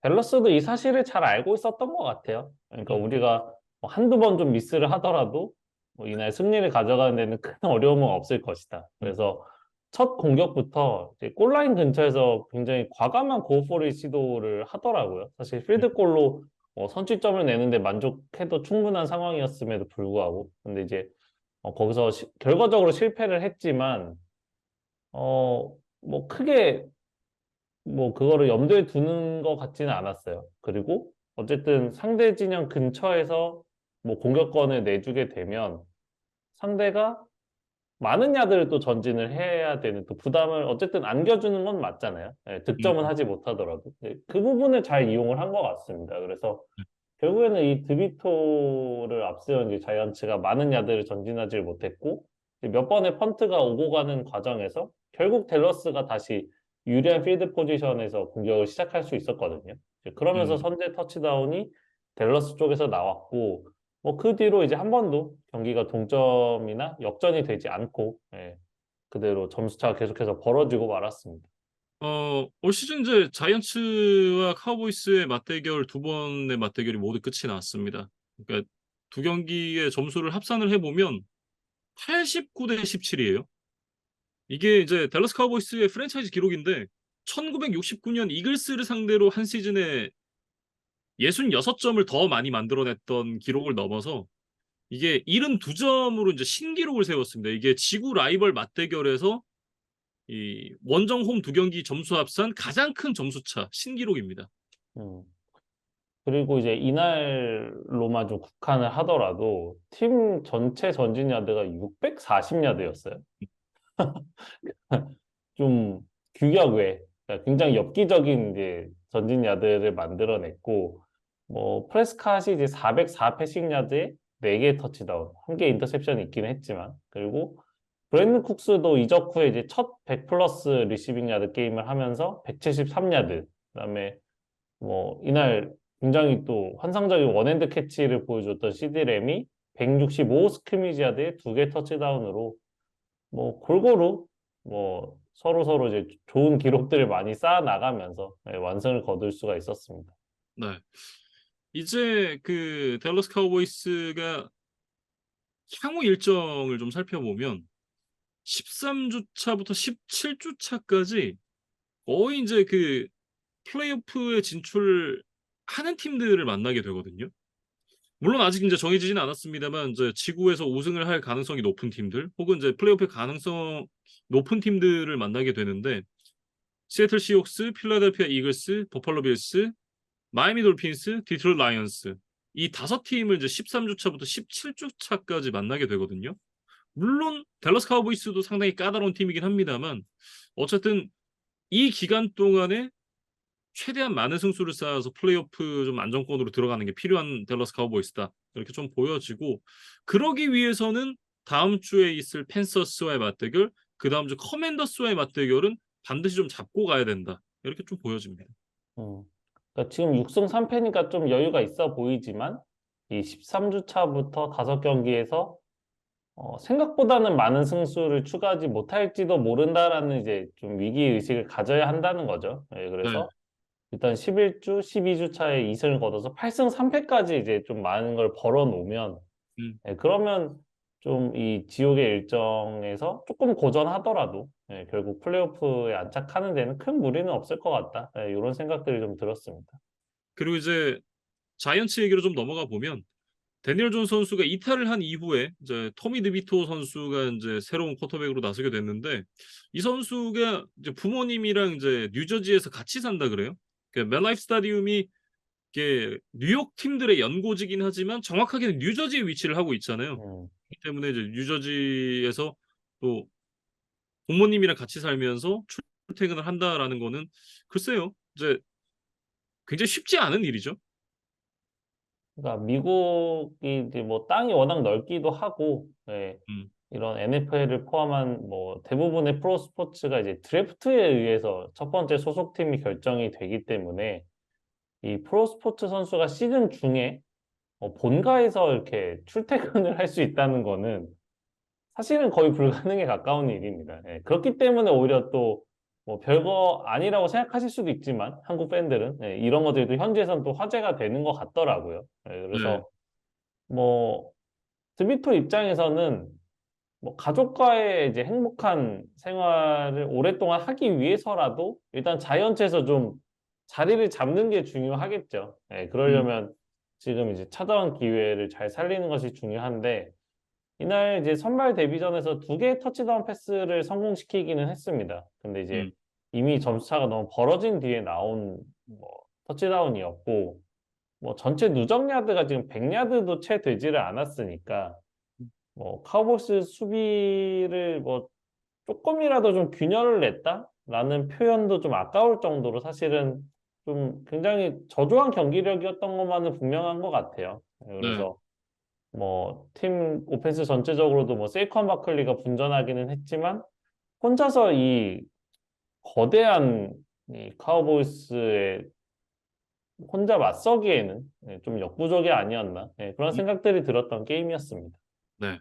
댈러스도 이 사실을 잘 알고 있었던 것 같아요. 그러니까 음, 우리가 뭐 한두 번 좀 미스를 하더라도 뭐 이날 승리를 가져가는 데는 큰 어려움은 없을 것이다. 음, 그래서 첫 공격부터 이제 골라인 근처에서 굉장히 과감한 고포를 시도를 하더라고요. 사실 음. 필드골로 선취점을 내는데 만족해도 충분한 상황이었음에도 불구하고. 근데 이제 거기서 결과적으로 실패를 했지만 뭐 크게 뭐 그거를 염두에 두는 것 같지는 않았어요. 그리고 어쨌든 상대 진영 근처에서 뭐 공격권을 내주게 되면 상대가 많은 야드를 또 전진을 해야 되는 또 부담을 어쨌든 안겨주는 건 맞잖아요. 득점은 음. 하지 못하더라도. 그 부분을 잘 이용을 한 것 같습니다. 그래서 결국에는 이 드비토를 앞세운 이제 자이언츠가 많은 야드를 전진하지 못했고 이제 몇 번의 펀트가 오고 가는 과정에서 결국 댈러스가 다시 유리한 필드 포지션에서 공격을 시작할 수 있었거든요. 이제 그러면서 음. 선제 터치다운이 댈러스 쪽에서 나왔고 뭐 그 뒤로 이제 한 번도 경기가 동점이나 역전이 되지 않고 그대로 점수차가 계속해서 벌어지고 말았습니다. 올 시즌 이제 자이언츠와 카우보이스의 맞대결 두 번의 맞대결이 모두 끝이 났습니다. 그러니까 두 경기의 점수를 합산을 해보면 89대 17이에요. 이게 이제 댈러스 카우보이스의 프랜차이즈 기록인데 1969년 이글스를 상대로 한 시즌에 66점을 더 많이 만들어냈던 기록을 넘어서 이게 72점으로 이제 신기록을 세웠습니다. 이게 지구 라이벌 맞대결에서 이 원정 홈 두 경기 점수 합산 가장 큰 점수차 신기록입니다. 음. 그리고 이제 이날로만 좀 국한을 하더라도 팀 전체 전진 야드가 640야드였어요. 좀 규격 외 그러니까 굉장히 엽기적인 이제 전진 야드를 만들어냈고 뭐 프레스캇이 이제 404 패싱 야드에 4개 터치다운, 1개 인터셉션이 있기는 했지만 그리고 브랜든 쿡스도 이적 후에 이제 첫 100 플러스 리시빙 야드 게임을 하면서 173야드 그다음에 뭐 이날 굉장히 또 환상적인 원핸드 캐치를 보여줬던 CD 램이 165 스크미지 야드에 2개 터치다운으로 뭐 골고루 뭐 서로 이제 좋은 기록들을 많이 쌓아 나가면서 완승을 거둘 수가 있었습니다. 네. 이제 그 댈러스 카우보이스가 향후 일정을 좀 살펴보면 13주 차부터 17주 차까지 거의 이제 그 플레이오프에 진출하는 팀들을 만나게 되거든요. 물론 아직 이제 정해지지는 않았습니다만 이제 지구에서 우승을 할 가능성이 높은 팀들 혹은 이제 플레이오프의 가능성 높은 팀들을 만나게 되는데 시애틀 시옥스, 필라델피아 이글스, 버팔로 빌스, 마이애미 돌핀스, 디트로이트 라이언스 이 다섯 팀을 이제 13주 차부터 17주 차까지 만나게 되거든요. 물론 댈러스 카우보이스도 상당히 까다로운 팀이긴 합니다만 어쨌든 이 기간 동안에 최대한 많은 승수를 쌓아서 플레이오프 좀 안정권으로 들어가는 게 필요한 댈러스 카우보이스다. 이렇게 좀 보여지고 그러기 위해서는 다음 주에 있을 팬서스와의 맞대결, 그다음 주 커맨더스와의 맞대결은 반드시 좀 잡고 가야 된다. 이렇게 좀 보여집니다. 음. 그러니까 지금 6승 3패니까 좀 여유가 있어 보이지만 이 13주 차부터 5경기에서 생각보다는 많은 승수를 추가하지 못할지도 모른다라는 이제 좀 위기 의식을 가져야 한다는 거죠. 네. 그래서 일단 11주, 12주 차에 2승을 거둬서 8승 3패까지 이제 좀 많은 걸 벌어 놓으면 음. 그러면 좀 이 지옥의 일정에서 조금 고전하더라도 결국 플레이오프에 안착하는 데는 큰 무리는 없을 것 같다. 이런 생각들이 좀 들었습니다. 그리고 이제 자이언츠 얘기로 좀 넘어가 보면 데니얼 존 선수가 이탈을 한 이후에 이제 토미 드비토 선수가 이제 새로운 쿼터백으로 나서게 됐는데 이 선수가 이제 부모님이랑 이제 뉴저지에서 같이 산다 그래요. 그 멜라이프 스타디움이 이게 뉴욕 팀들의 연고지긴 하지만 정확하게는 뉴저지에 위치를 하고 있잖아요. 음, 그렇기 때문에 이제 뉴저지에서 또 부모님이랑 같이 살면서 출퇴근을 한다라는 거는 글쎄요. 이제 굉장히 쉽지 않은 일이죠. 그러니까 미국이 이제 뭐 땅이 워낙 넓기도 하고, 예, 음. 이런 NFL을 포함한 뭐 대부분의 프로 스포츠가 이제 드래프트에 의해서 첫 번째 소속팀이 결정이 되기 때문에 이 프로 스포츠 선수가 시즌 중에 본가에서 이렇게 출퇴근을 할 수 있다는 거는 사실은 거의 불가능에 가까운 일입니다. 예, 그렇기 때문에 오히려 또 뭐 별거 아니라고 생각하실 수도 있지만 한국 팬들은 예, 이런 것들이 또 현지에서는 또 화제가 되는 것 같더라고요. 예, 네. 그래서 뭐 드비토 입장에서는 뭐 가족과의 이제 행복한 생활을 오랫동안 하기 위해서라도 일단 자이언츠에서 좀 자리를 잡는 게 중요하겠죠. 예, 음. 그러려면 지금 이제 찾아온 기회를 잘 살리는 것이 중요한데 이날 이제 선발 데뷔전에서 두 개의 터치다운 패스를 성공시키기는 했습니다. 근데 이제 음. 이미 점수차가 너무 벌어진 뒤에 나온 뭐 터치다운이었고 뭐 전체 누적 야드가 지금 100야드도 채 되지를 않았으니까 뭐 카우보스 수비를 뭐 조금이라도 좀 균열을 냈다라는 표현도 좀 아까울 정도로 사실은 좀 굉장히 저조한 경기력이었던 것만은 분명한 것 같아요. 네. 그래서 뭐 팀 오펜스 전체적으로도 뭐 세이컨 바클리가 분전하기는 했지만 혼자서 이 거대한 이 카우보이스의 혼자 맞서기에는 좀 역부족이 아니었나 그런 음. 생각들이 들었던 게임이었습니다. 네.